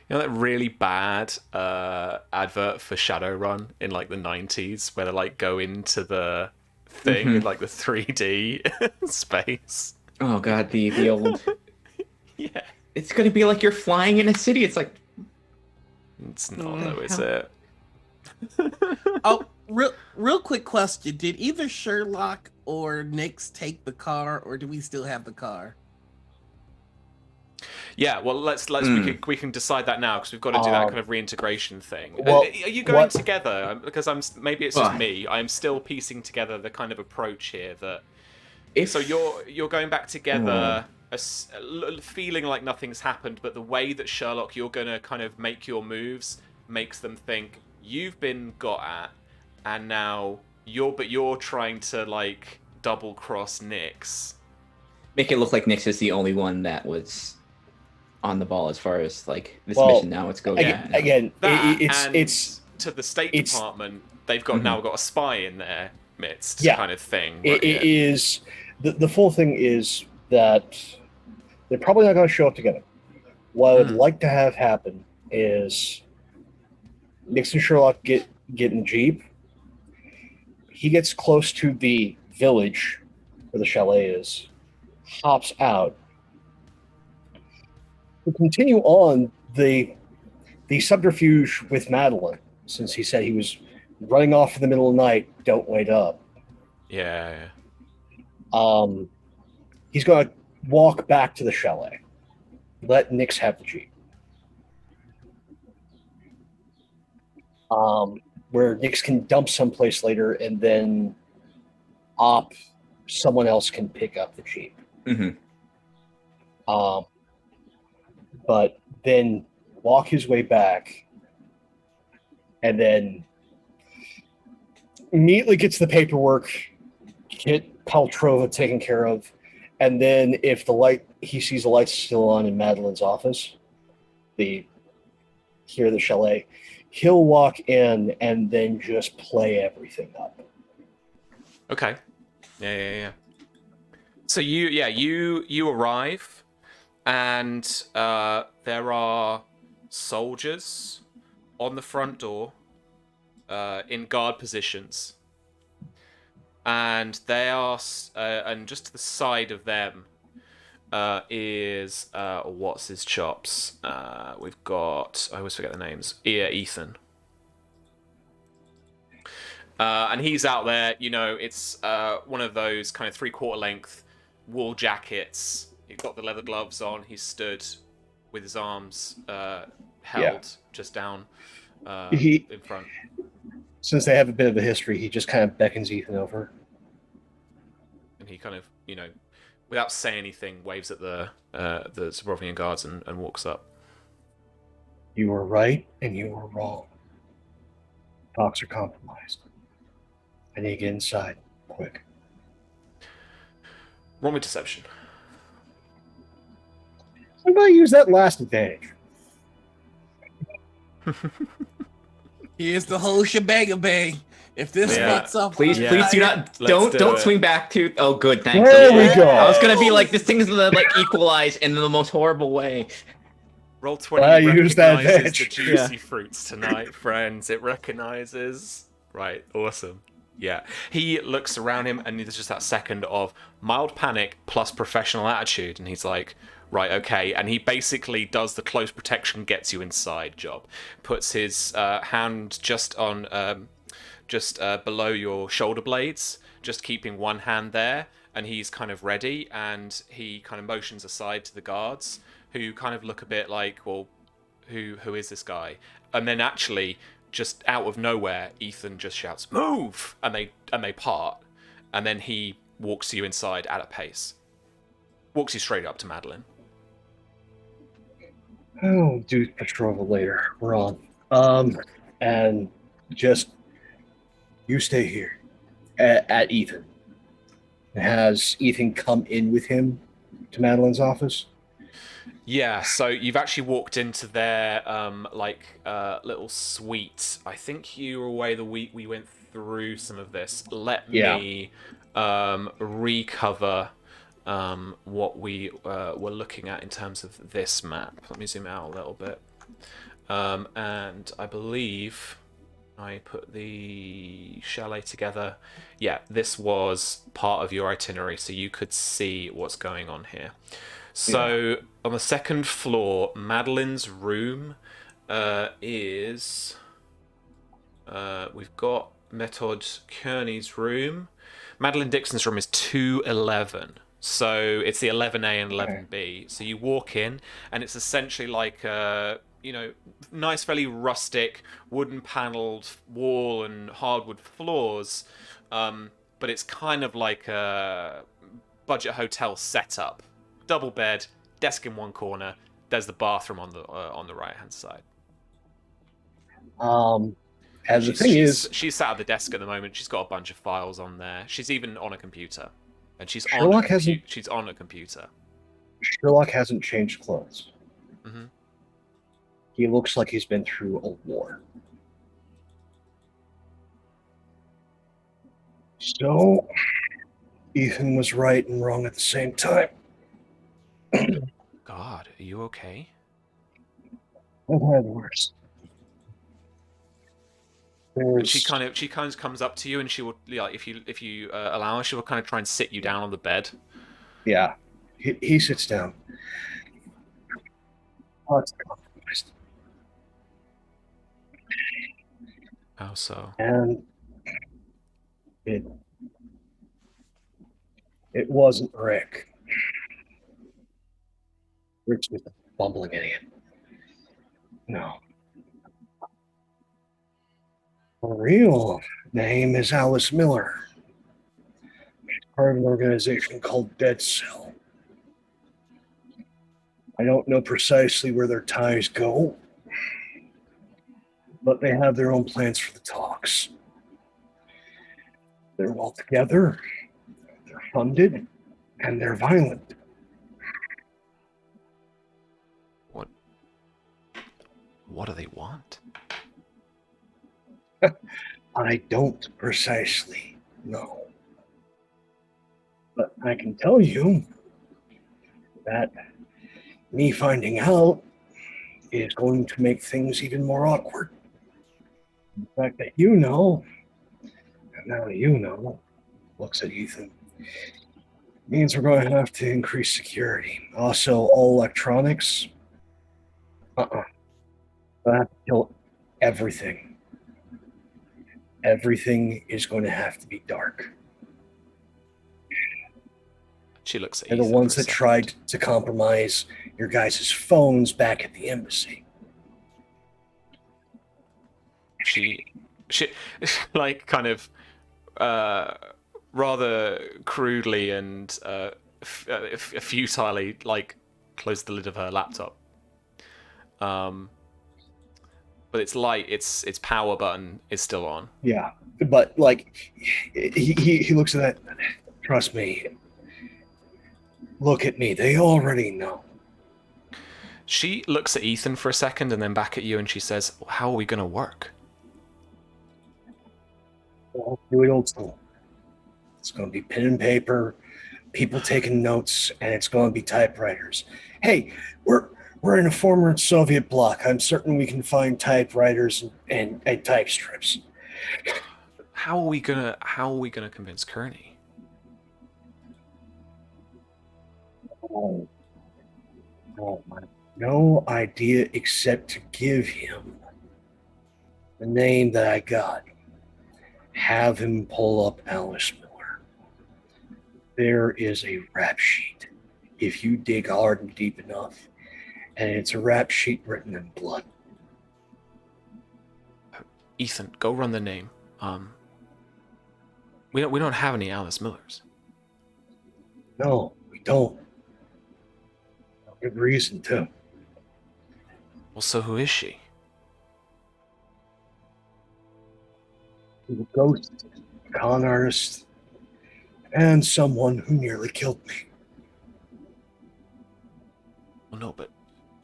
You know that really bad advert for Shadowrun in like the 90s where they like go into the thing in like the 3D space? Oh god, the old. Yeah. It's gonna be like you're flying in a city. It's like It's not the though, is hell? it? Oh, real quick question: did either Sherlock or Nix take the car, or do we still have the car? Yeah, well, let's we can decide that now because we've got to do that kind of reintegration thing. well, Are you going together? Because maybe it's just Ugh. me. I'm still piecing together the kind of approach here that. If So you're going back together, feeling like nothing's happened, but the way that Sherlock, you're gonna kind of make your moves, makes them think you've been got at, and now you're trying to like double cross Nyx. make it look like Nyx is the only one that was on the ball as far as like this Well, mission now. It's going. Again, That, it's to the State it's- Department. They've got now got a spy in their midst, Yeah. kind of thing. it is the full thing is that they're probably not going to show up together. What I would like to have happen is Nix and Sherlock get in the Jeep. He gets close to the village where the chalet is, hops out. We continue on the subterfuge with Madeline, since he said he was running off in the middle of the night. Don't wait up. Yeah. He's going to walk back to the chalet. Let Nix have the Jeep. Where Nix can dump someplace later, and then someone else can pick up the Jeep. But then walk his way back, and then immediately gets the paperwork, get Paltrova taken care of, and then if he sees the lights still on in Madeline's office, the chalet, he'll walk in and then just play everything up. Okay. Yeah. So you arrive, and there are soldiers on the front door, in guard positions, and they are, and just to the side of them is what's his chops? We've got, I always forget the names. Yeah, Ethan. And he's out there, it's one of those kind of 3/4 length wool jackets. He's got the leather gloves on. He's stood with his arms held just down in front. Since they have a bit of a history, he just kind of beckons Ethan over. And he kind of, without saying anything, waves at the Sobrovian guards and walks up. You were right and you were wrong. Talks are compromised. I need to get inside, quick. Roll me deception. Somebody use that last advantage. Here's the whole shebang bang. If this Yeah. fucks up, Please, Yeah. please do not. Let's do Don't it. swing back to. Oh, good. Thanks. There we go. I was gonna be like, this thing's gonna like equalize in the most horrible way. Roll 20 I used that recognizes the advantage. juicy fruits tonight, friends. It recognizes. Right, awesome. Yeah. He looks around him, and there's just that second of mild panic plus professional attitude, and he's like, right, okay. And he basically does the close protection gets you inside job. Puts his hand just on, below your shoulder blades, just keeping one hand there, and he's kind of ready, and he kind of motions aside to the guards, who kind of look a bit like, well, who is this guy? And then actually, just out of nowhere, Ethan just shouts, "Move!" and they part, and then he walks you inside at a pace. Walks you straight up to Madeline. Oh, do Petrova later. We're on. And just you stay here at Ethan. Has Ethan come in with him to Madeline's office? Yeah, so you've actually walked into their little suite. I think you were away the week we went through some of this, let Yeah. me recover what we were looking at in terms of this map. Let me zoom out a little bit. And I believe I put the chalet together. Yeah, this was part of your itinerary, so you could see what's going on here. So on the second floor, Madeline's room is... we've got Method Kearney's room. Madeline Dixon's room is 211. So it's the 11A and 11B. So you walk in, and it's essentially like a, nice, fairly rustic, wooden paneled wall and hardwood floors. But it's kind of like a budget hotel setup. Double bed, desk in one corner. There's the bathroom on the right hand side. And the thing is, she's sat at the desk at the moment. She's got a bunch of files on there. She's even on a computer, and she's on a computer. Sherlock hasn't changed clothes. Mm-hmm. He looks like he's been through a war. So, Ethan was right and wrong at the same time. God, are you okay? I've had worse. And she kind of comes up to you, and she will, if you allow her, she will kind of try and sit you down on the bed. Yeah, he sits down. Oh, it's compromised. How so? And it wasn't Rick. Rick's just a bumbling idiot. No. Her real name is Alice Miller. She's part of an organization called Dead Cell. I don't know precisely where their ties go, but they have their own plans for the talks. They're all together, they're funded, and they're violent. What do they want? I don't precisely know. But I can tell you that me finding out is going to make things even more awkward. The fact that you know, and now you know, looks at Ethan, means we're going to have to increase security. Also, all electronics. I have to kill everything. Everything is going to have to be dark. She looks at They're Ethan the ones for a that second. tried to compromise your guys' phones back at the embassy. She like kind of rather crudely and futilely like closed the lid of her laptop. But its light, its power button is still on. Yeah, but like he looks at that. Trust me. Look at me. They already know. She looks at Ethan for a second and then back at you, and she says, "How are we gonna work?" Well, do it old school. It's going to be pen and paper, people taking notes, and it's going to be typewriters. Hey, we're in a former Soviet bloc. I'm certain we can find typewriters and type strips. How are we gonna convince Kearney? Oh, no idea except to give him the name that I got. Have him pull up Alice Miller. There is a rap sheet. If you dig hard and deep enough, and it's a rap sheet written in blood. Ethan, go run the name. We don't have any Alice Millers. No, we don't. Good reason too. Well, so who is she? She's a ghost, a con artist, and someone who nearly killed me. Well, no, but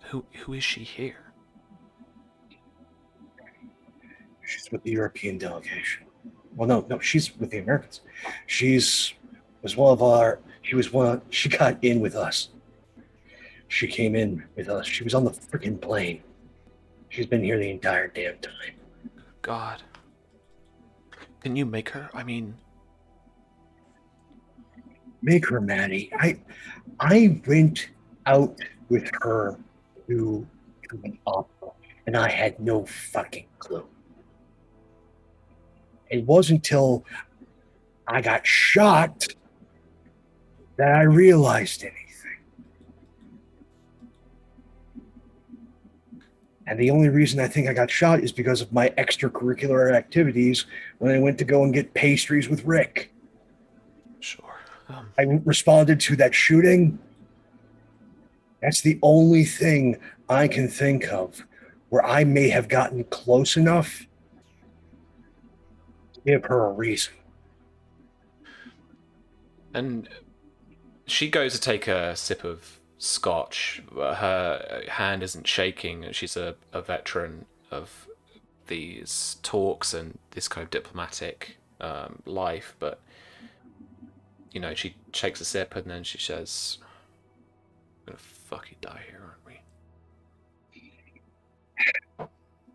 who is she here? She's with the European delegation. Well, no, she's with the Americans. She got in with us. She came in with us. She was on the freaking plane. She's been here the entire damn time. God. Can you make her? I mean, Make her, Maddie. I went out with her to an opera, and I had no fucking clue. It wasn't until I got shot that I realized anything. And the only reason I think I got shot is because of my extracurricular activities when I went to go and get pastries with Rick. sure. I responded to that shooting. That's the only thing I can think of where I may have gotten close enough to give her a reason. And she goes to take a sip of scotch. Her hand isn't shaking. She's a veteran of these talks and this kind of diplomatic life, but you know, she takes a sip and then she says, "We're gonna fucking die here, aren't we?"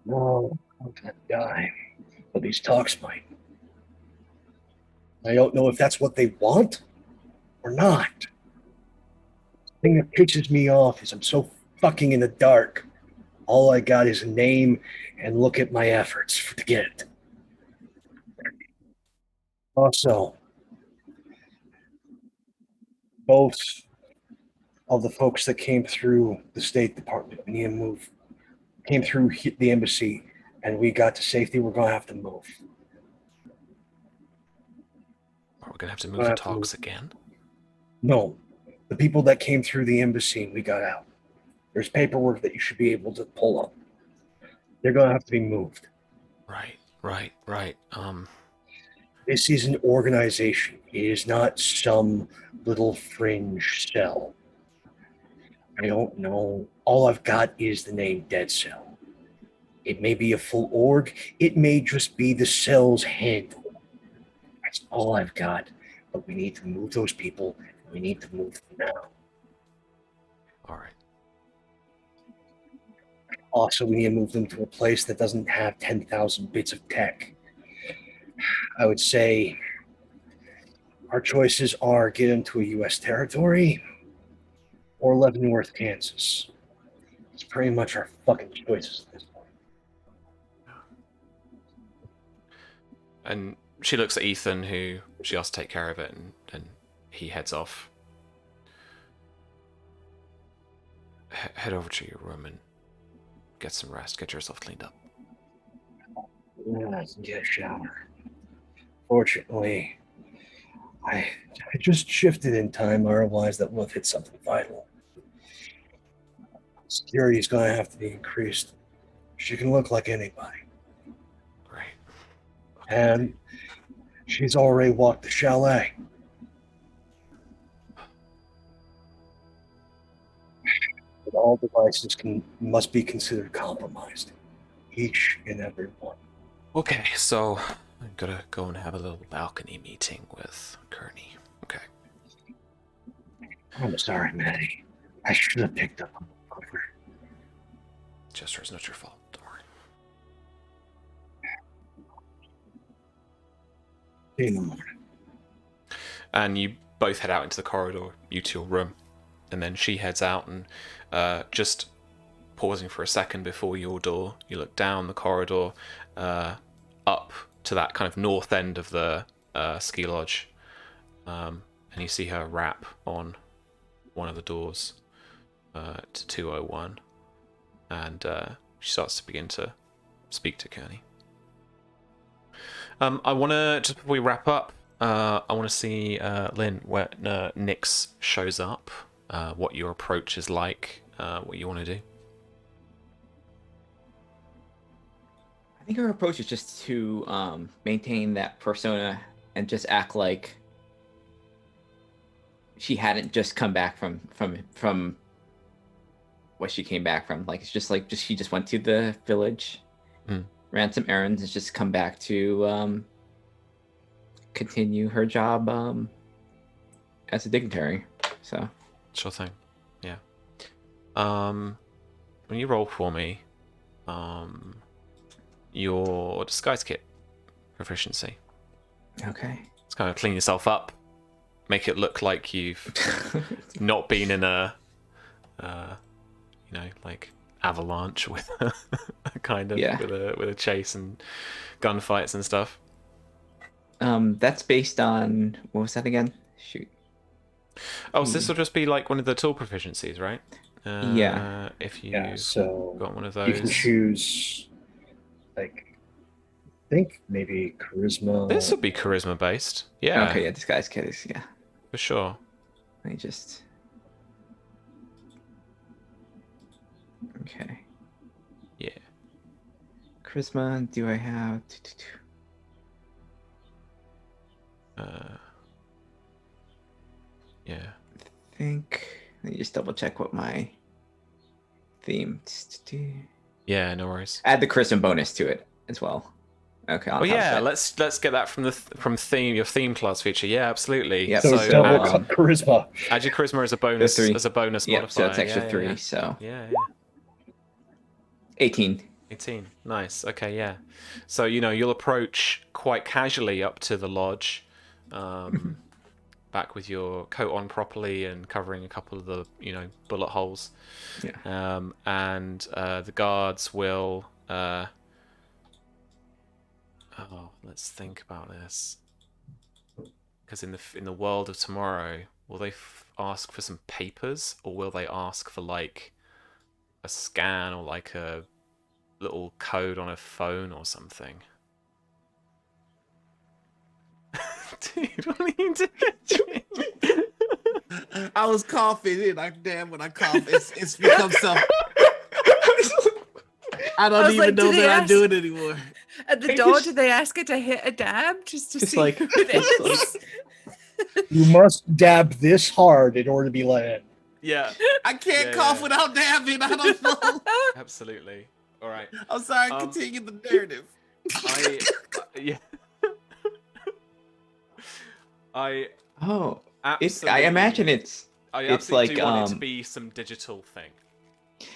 No, I'm gonna die. But these talks might. I don't know if that's what they want or not. The thing that pisses me off is I'm so fucking in the dark. All I got is a name and look at my efforts to get it. Also, both of the folks that came through the State Department, we need to move, came through the embassy, and we got to safety. We're gonna have to move. Are we gonna have to move We'll the have to talks move. again? No, the people that came through the embassy and we got out. There's paperwork that you should be able to pull up. They're gonna have to be moved. Right. This is an organization. It is not some little fringe cell. I don't know. All I've got is the name Dead Cell. It may be a full org. It may just be the cell's handle. That's all I've got. But we need to move those people. And we need to move them now. All right. Also, we need to move them to a place that doesn't have 10,000 bits of tech. I would say our choices are get them to a U.S. territory or Leavenworth, Kansas. It's pretty much our fucking choices at this point. And she looks at Ethan, who she asks to take care of it, and he heads off. Head over to your room and get some rest. Get yourself cleaned up. Yeah, I can get a shower. Fortunately, I just shifted in time. I realized that we've hit something vital. Security's going to have to be increased. She can look like anybody. Great. And she's already walked the chalet. But all devices must be considered compromised. Each and every one. Okay, so I'm gonna go and have a little balcony meeting with Kearney. Okay. I'm sorry, Maddie. I should have picked up on the quicker. Jester, it's not your fault. Don't worry. See you in the morning. And you both head out into the corridor, you to your room, and then she heads out and just pausing for a second before your door, you look down the corridor up to that kind of north end of the ski lodge, and you see her rap on one of the doors to 201, and she starts to begin to speak to Kearney. I want to, just before we wrap up, I want to see, Lynn, when Nyx shows up, what your approach is like, what you want to do. I think her approach is just to maintain that persona and just act like she hadn't just come back from what she came back from. Like, it's just like she just went to the village, ran some errands, and just come back to continue her job as a dignitary. So Sure thing. Yeah. When you roll for me, your disguise kit proficiency. okay. It's kind of clean yourself up, make it look like you've not been in a, like avalanche with a kind of with a chase and gunfights and stuff. That's based on what was that again? Shoot. Oh, so this will just be like one of the tool proficiencies, right? Yeah. If you so got one of you can those. choose, like, I think maybe charisma. This would be charisma based. Yeah. Okay, yeah, disguise kit is For sure. Let me just. Okay. Yeah. Charisma, do I have? Yeah. I think. Let me just double check what my theme. Yeah, no worries. Add the charisma bonus to it as well. Okay. Oh yeah, let's get that from your theme class feature. Yeah, absolutely. Yeah, So it's double charisma. Add your charisma as a bonus Yep, modifier. so that's extra 3. So yeah. 18. 18. Nice. Okay, yeah. So you'll approach quite casually up to the lodge, back with your coat on properly and covering a couple of the bullet holes. Yeah. And the guards will. Let's think about this. Because in the world of tomorrow, will they ask for some papers, or will they ask for like a scan or like a little code on a phone or something? Dude, what are you doing? I was coughing, and when I cough, it's become something. I don't even know that I do it anymore. At the door, did they ask her to hit a dab just to see like, who it is? You must dab this hard in order to be let in. Yeah. I can't cough without dabbing. I don't know. Absolutely. All right. I'm sorry. Continue the narrative. I imagine it's like want it to be some digital thing.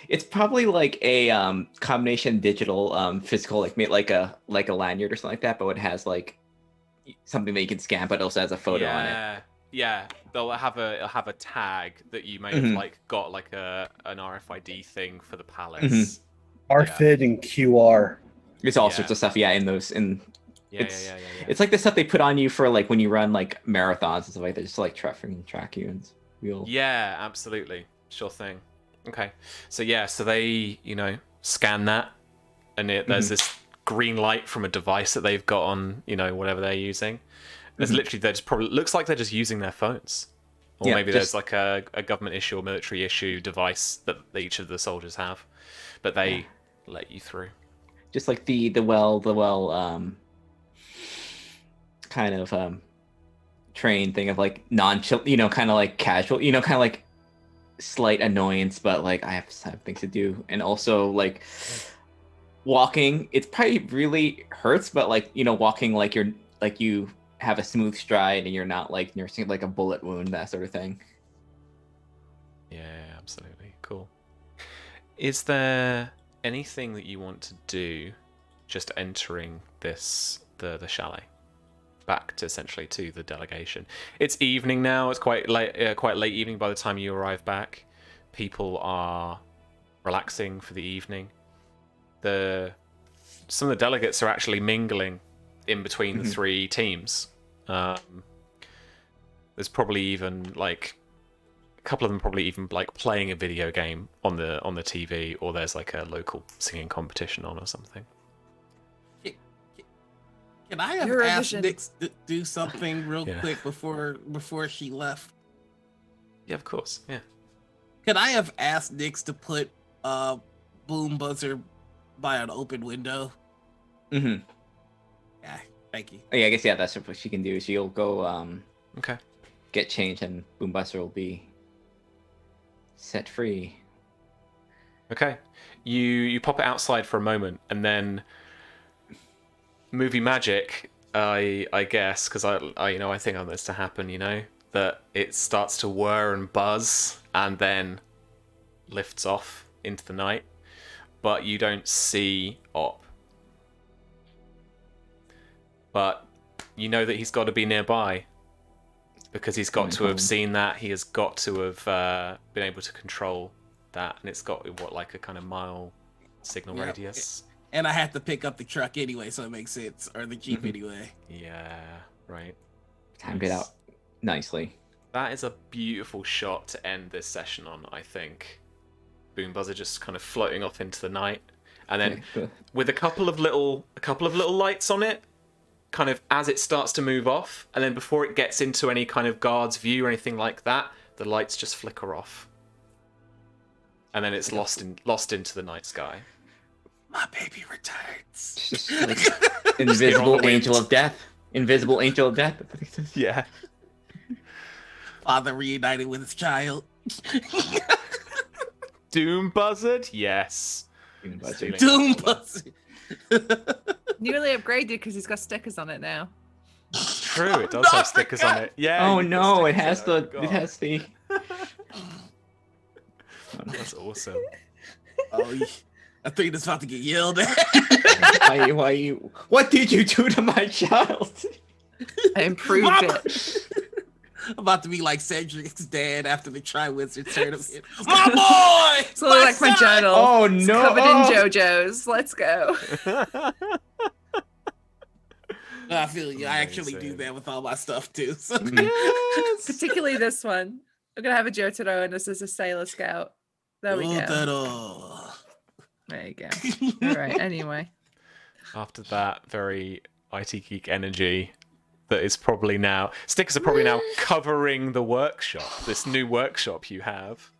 It's probably like a combination digital physical, like a lanyard or something like that, but it has like something that you can scan, but also has a photo on it. Yeah, they'll have a tag that you may have like got like an RFID thing for the palace. RFID and QR. It's all sorts of stuff. Yeah, it's like the stuff they put on you for like when you run like marathons and stuff like that, just to like track you and wheel. Yeah, absolutely, sure thing. Okay, so they scan that, and there's this green light from a device that they've got on whatever they're using. There's literally looks like they're just using their phones, or maybe there's like a government issue or military issue device that each of the soldiers have, but they let you through. Just like the well kind of trained thing of like non-chill, kind of like casual, kind of like slight annoyance, but like I have things to do, and also like walking. It's probably really hurts, but like walking like you're like you have a smooth stride and you're not like nursing like a bullet wound, that sort of thing. Yeah, absolutely. Cool. Is there anything that you want to do just entering the chalet? Back to essentially to the delegation. It's evening now. It's quite late evening by the time you arrive back. People are relaxing for the evening. Some of the delegates are actually mingling in between the three teams. There's probably even like a couple of them probably even like playing a video game on the TV, or there's like a local singing competition on or something. Can I have asked Nix to do something real quick before she left? Yeah, of course. Yeah. Could I have asked Nix to put boom buzzer by an open window? Yeah, thank you. Oh, yeah, I guess that's what she can do. She'll go okay, get changed, and boom buzzer will be set free. Okay. You pop it outside for a moment, and then movie magic, I guess, because I think I want this to happen, that it starts to whir and buzz and then lifts off into the night, but you don't see Op. But you know that he's got to be nearby, because he's got to have seen that. He has got to have been able to control that, and it's got like a kind of mile signal radius. And I have to pick up the truck anyway, so it makes sense, or the Jeep anyway. Yeah, right. Timed it out nicely. That is a beautiful shot to end this session on, I think. Boom Buzzer just kind of floating off into the night, and then with a couple of little lights on it, kind of as it starts to move off, and then before it gets into any kind of guard's view or anything like that, the lights just flicker off, and then it's lost into the night sky. My baby returns. Just like invisible angel of death. Invisible angel of death. Yeah. Father reunited with his child. Doom Buzzard? Yes. Doom Buzzard. Newly upgraded because he's got stickers on it now. True, it does have stickers on it. Yeah. Oh no, it has the. That's awesome. Oh, I think it's about to get yelled at. Why you? What did you do to my child? I improved Mama! it. I'm about to be like Cedric's dad after the Tri-Wizard turn him in. My boy! It's literally like my son! journal. Oh It's no! covered in JoJo's. Let's go. I feel you. I actually do Amazing. that with all my stuff too. So. Yes! Particularly this one. I'm gonna have a Jotaro, and this is a Sailor Scout. There we go. Jotaro. There you go. All right. Anyway. After that very IT Geek energy, that is probably now stickers are probably now covering the workshop. This new workshop you have.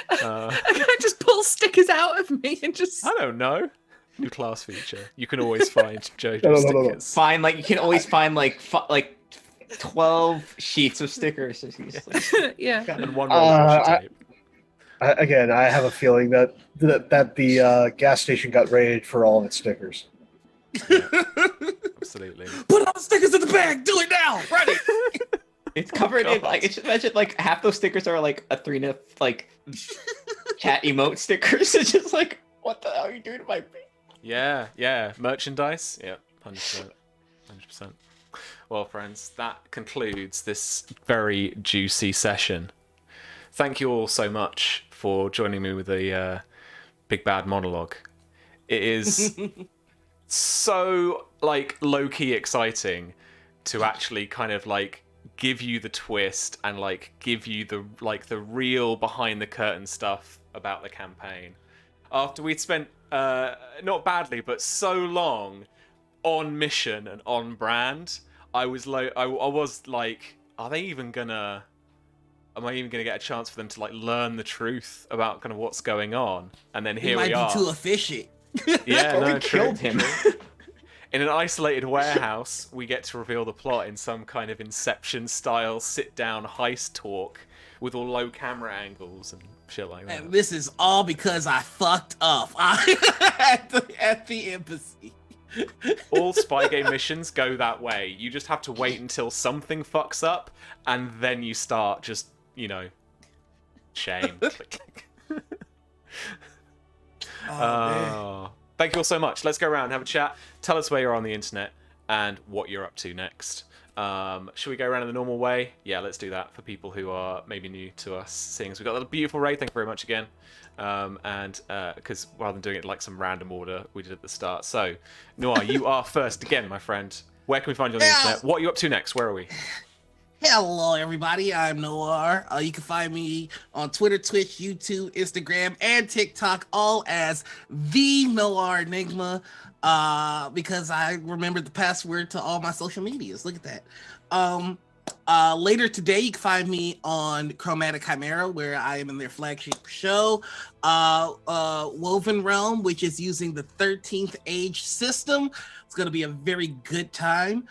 I'm gonna just pull stickers out of me and just. I don't know. New class feature. You can always find JoJo stickers. Find like you can always find like 12 sheets of stickers. Yeah. And one roll of tape. Again, I have a feeling that the gas station got raided for all of its stickers. Absolutely. Put all the stickers in the bag. Do it now. Ready. It's covered in like it's just imagine like half those stickers are like a 3 like cat emote stickers. It's just like what the hell are you doing to my face? Yeah. Merchandise. Yeah, 100%. Well, friends, that concludes this very juicy session. Thank you all so much for joining me with a big bad monologue. It is so like low-key exciting to actually kind of like give you the twist and like give you the real behind the curtain stuff about the campaign. After we'd spent not badly but so long on mission and on brand, I was like, am I even gonna get a chance for them to like learn the truth about kind of what's going on? And then here we are. Might be too efficient. Yeah, no, we killed him. In an isolated warehouse, we get to reveal the plot in some kind of Inception-style sit-down heist talk with all low camera angles and shit like that. And this is all because I fucked up at the embassy. All spy game missions go that way. You just have to wait until something fucks up, and then you start just, shame. Click. Man. Thank you all so much. Let's go around and have a chat. Tell us where you're on the internet and what you're up to next. Should we go around in the normal way? Yeah, let's do that for people who are maybe new to us, seeing as we've got a beautiful raid. Thank you very much again. And because rather than doing it like some random order we did at the start. So, Noir, you are first again, my friend. Where can we find you on the internet? What are you up to next? Where are we? Hello, everybody. I'm Noir. You can find me on Twitter, Twitch, YouTube, Instagram, and TikTok, all as the Noir Enigma, because I remembered the password to all my social medias. Look at that. Later today, you can find me on Chromatic Chimera, where I am in their flagship show, Woven Realm, which is using the 13th Age system. It's going to be a very good time.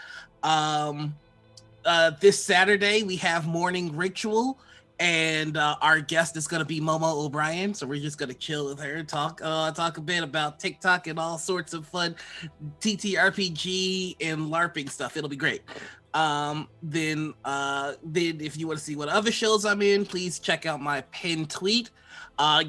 This Saturday, we have Morning Ritual, and our guest is going to be Momo O'Brien. So we're just going to chill with her, talk a bit about TikTok and all sorts of fun TTRPG and LARPing stuff. It'll be great. Then if you want to see what other shows I'm in, please check out my pinned tweet.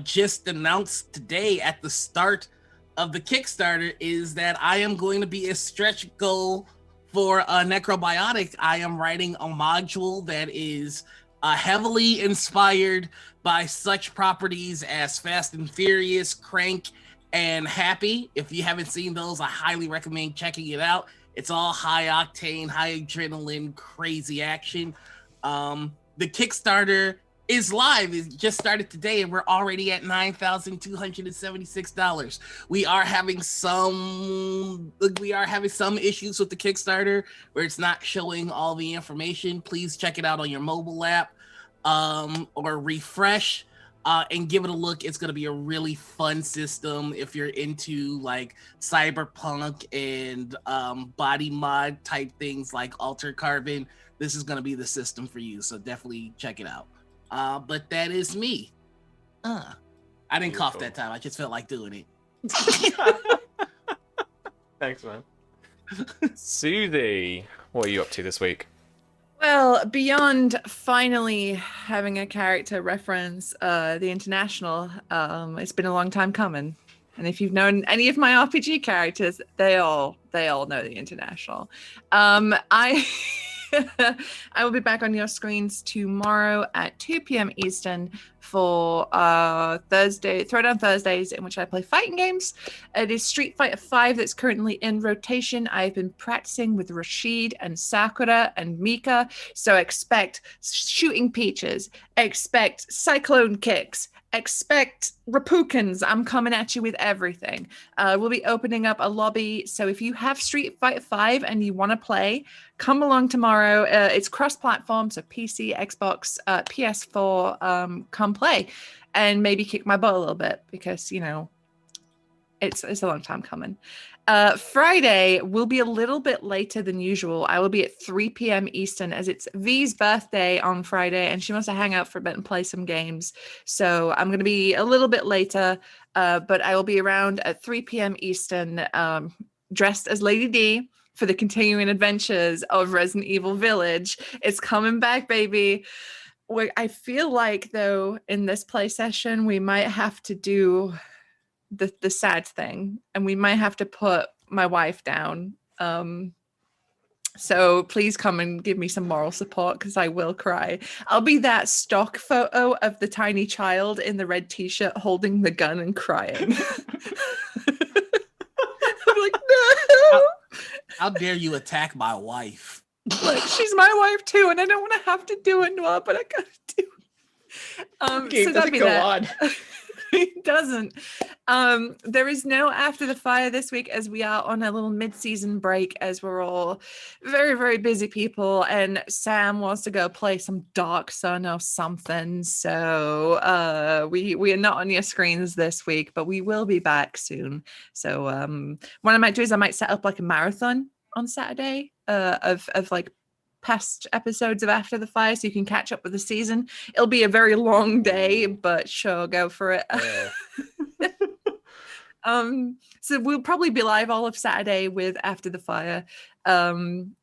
Just announced today at the start of the Kickstarter is that I am going to be a stretch goal for Necrobiotic. I am writing a module that is heavily inspired by such properties as Fast and Furious, Crank, and Happy. If you haven't seen those, I highly recommend checking it out. It's all high octane, high adrenaline, crazy action. The Kickstarter is live. It just started today, and we're already at $9,276. We are having some issues with the Kickstarter where it's not showing all the information. Please check it out on your mobile app, or refresh and give it a look. It's going to be a really fun system if you're into like cyberpunk and body mod type things like Alter Carbon. This is going to be the system for you, so definitely check it out. But that is me. I didn't cough that time. I just felt like doing it. Thanks, man. Susie, what are you up to this week? Well, beyond finally having a character reference the International, it's been a long time coming. And if you've known any of my RPG characters, they all know the International. I will be back on your screens tomorrow at 2 p.m. Eastern for Throwdown Thursdays, in which I play fighting games. It is Street Fighter V that's currently in rotation. I've been practicing with Rashid and Sakura and Mika, so expect shooting peaches, expect cyclone kicks, expect Rapukkins. I'm coming at you with everything. We'll be opening up a lobby, so if you have Street Fighter V and you want to play, come along tomorrow. It's cross-platform, so PC, Xbox, PS4. Come play and maybe kick my butt a little bit because, you know, it's a long time coming. Friday will be a little bit later than usual. I will be at 3 p.m. Eastern as it's V's birthday on Friday and she wants to hang out for a bit and play some games. So I'm going to be a little bit later, but I will be around at 3 p.m. Eastern, dressed as Lady D for the continuing adventures of Resident Evil Village. It's coming back, baby. I feel like, though, in this play session, we might have to do the sad thing, and we might have to put my wife down. So please come and give me some moral support because I will cry. I'll be that stock photo of the tiny child in the red t-shirt holding the gun and crying. I'm like, no! How dare you attack my wife? Like, she's my wife too, and I don't want to have to do it, Noah, but I gotta do it. Game doesn't go on. It doesn't. There is no After the Fire this week as we are on a little mid-season break as we're all very, very busy people, and Sam wants to go play some Dark Sun or something. So we are not on your screens this week, but we will be back soon. So what I might do is I might set up like a marathon on Saturday of like past episodes of After the Fire so you can catch up with the season. It'll be a very long day, but sure, go for it. Yeah. So we'll probably be live all of Saturday with After the Fire. And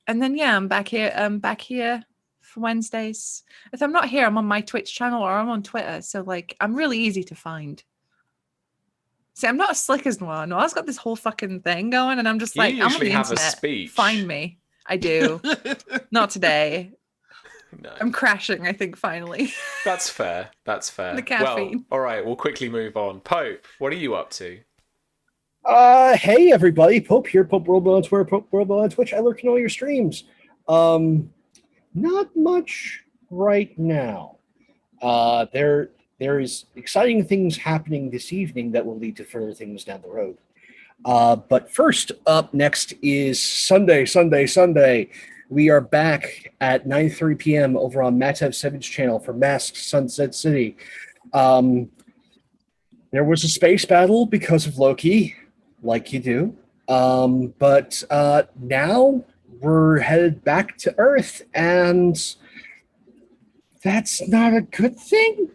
then yeah, I'm back here for Wednesdays. If I'm not here, I'm on my Twitch channel or I'm on Twitter. So like I'm really easy to find. See, I'm not as slick as Noah. Noah's got this whole fucking thing going, and I'm just like, I'm on the have internet. a speech. Find me. I do. Not today. No. I'm crashing, I think, finally. That's fair. That's fair. The caffeine. Well, all right, we'll quickly move on. Pope, what are you up to? Hey everybody, Pope here, Pope World on Twitter, Pope World on Twitch. I lurk in all your streams. Not much right now. There is exciting things happening this evening that will lead to further things down the road. But first up next is Sunday. We are back at 9:30 p.m. over on Matev Savage channel for Masked Sunset City. There was a space battle because of Loki, like you do. But now we're headed back to Earth, and that's not a good thing.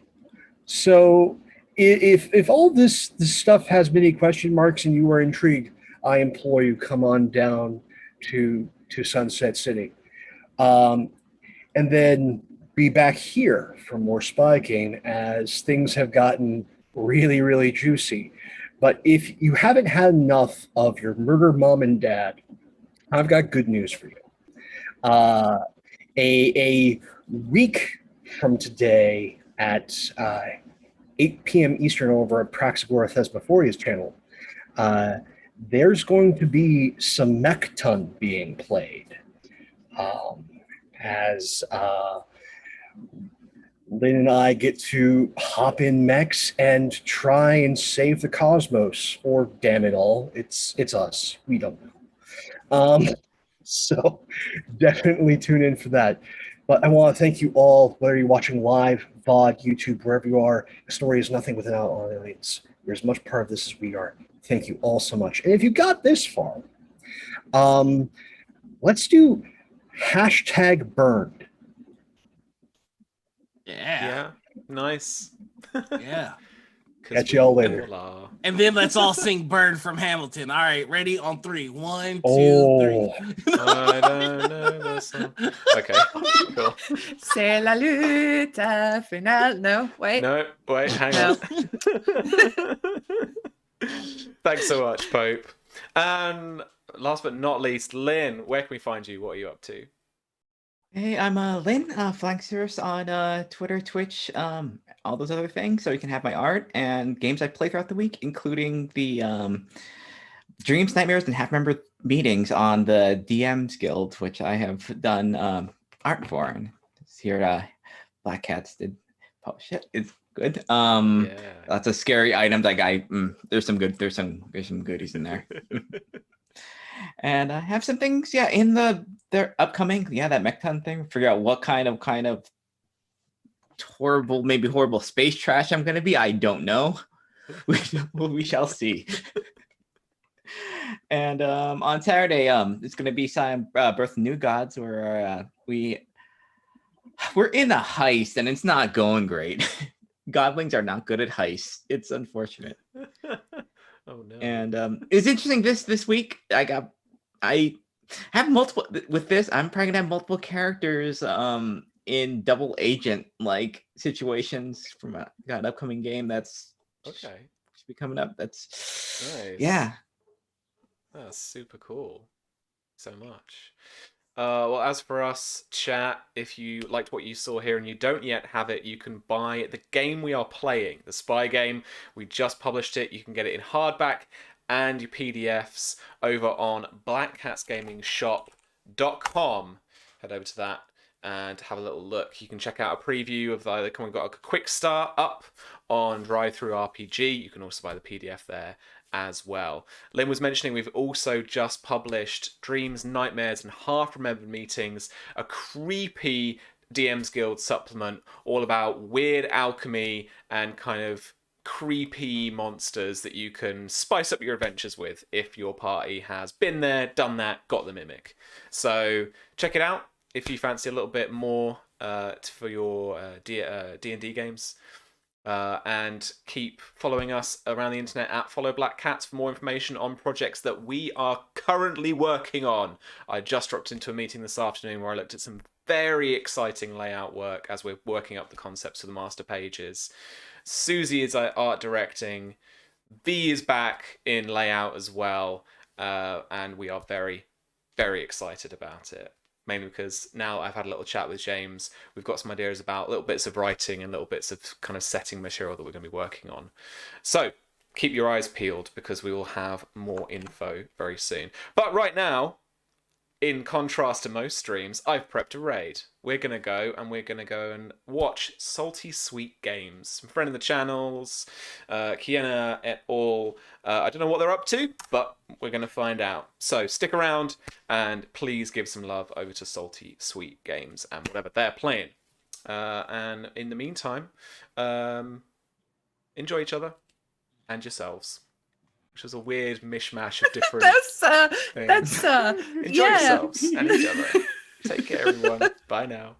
So if all this stuff has many question marks and you are intrigued, I implore you come on down to Sunset City, um, and then be back here for more Spy Game as things have gotten really juicy. But if you haven't had enough of your murder mom and dad, I've got good news for you. Uh, a week from today at 8 p.m. Eastern over at Praxagora Thesmophoria's channel, there's going to be some Mechton being played. As Lynn and I get to hop in mechs and try and save the cosmos, or damn it all, it's us. We don't know. So definitely tune in for that. But I want to thank you all, whether you're watching live, VOD, YouTube, wherever you are. The story is nothing without our audience. You're as much part of this as we are. Thank you all so much. And if you got this far, let's do #burned. Yeah. Nice. Yeah. Catch y'all later. Are. And then let's all sing Bird from Hamilton. All right, ready? On 3. 1, 2, 3. I don't know the song. Okay, cool. C'est la lutte finale. No, wait. No, wait, hang No. on. Thanks so much, Pope. And last but not least, Lynn, where can we find you? What are you up to? Hey, I'm Lynn, Flanksters on Twitter, Twitch, all those other things. So you can have my art and games I play throughout the week, including the Dreams, Nightmares, and Half-Member meetings on the DMs Guild, which I have done art for. And it's here Black Cats did publish it. It's good. Lots of scary items. Like there's some goodies in there. And I have some things, in their upcoming, that Mechton thing. Figure out what kind of horrible space trash I'm gonna be. I don't know. We shall see. And on Saturday, it's gonna be Birth of New Gods, where we're in a heist and it's not going great. Godlings are not good at heists. It's unfortunate. Oh no. And it's interesting this week. I have multiple with this. I'm probably gonna have multiple characters in double agent like situations from an upcoming game that's okay. Should be coming up. That's Nice. Yeah. That's super cool. So much. Well, as for us, chat, if you liked what you saw here and you don't yet have it, you can buy the game we are playing, the Spy Game. We just published it. You can get it in hardback and your PDFs over on blackcatsgamingshop.com. Head over to that and have a little look. You can check out a preview of we've got a quick start up on Drive-Thru RPG. You can also buy the PDF there as well. Lynn was mentioning we've also just published Dreams, Nightmares, and Half-Remembered Meetings, a creepy DM's Guild supplement all about weird alchemy and kind of creepy monsters that you can spice up your adventures with if your party has been there, done that, got the mimic. So check it out if you fancy a little bit more for your D&D games. And keep following us around the internet at Follow Black Cats for more information on projects that we are currently working on. I just dropped into a meeting this afternoon where I looked at some very exciting layout work as we're working up the concepts for the master pages. Susie is art directing. V is back in layout as well. And we are very, very excited about it. Mainly because now I've had a little chat with James. We've got some ideas about little bits of writing and little bits of kind of setting material that we're going to be working on. So keep your eyes peeled because we will have more info very soon. But right now, in contrast to most streams, I've prepped a raid. We're going to go and watch Salty Sweet Games. Some friend of the channels, Kiana et al. I don't know what they're up to, but we're going to find out. So stick around and please give some love over to Salty Sweet Games and whatever they're playing. And in the meantime, enjoy each other and yourselves. Which was a weird mishmash of different things. Enjoy yourselves and each other. Take care, everyone. Bye now.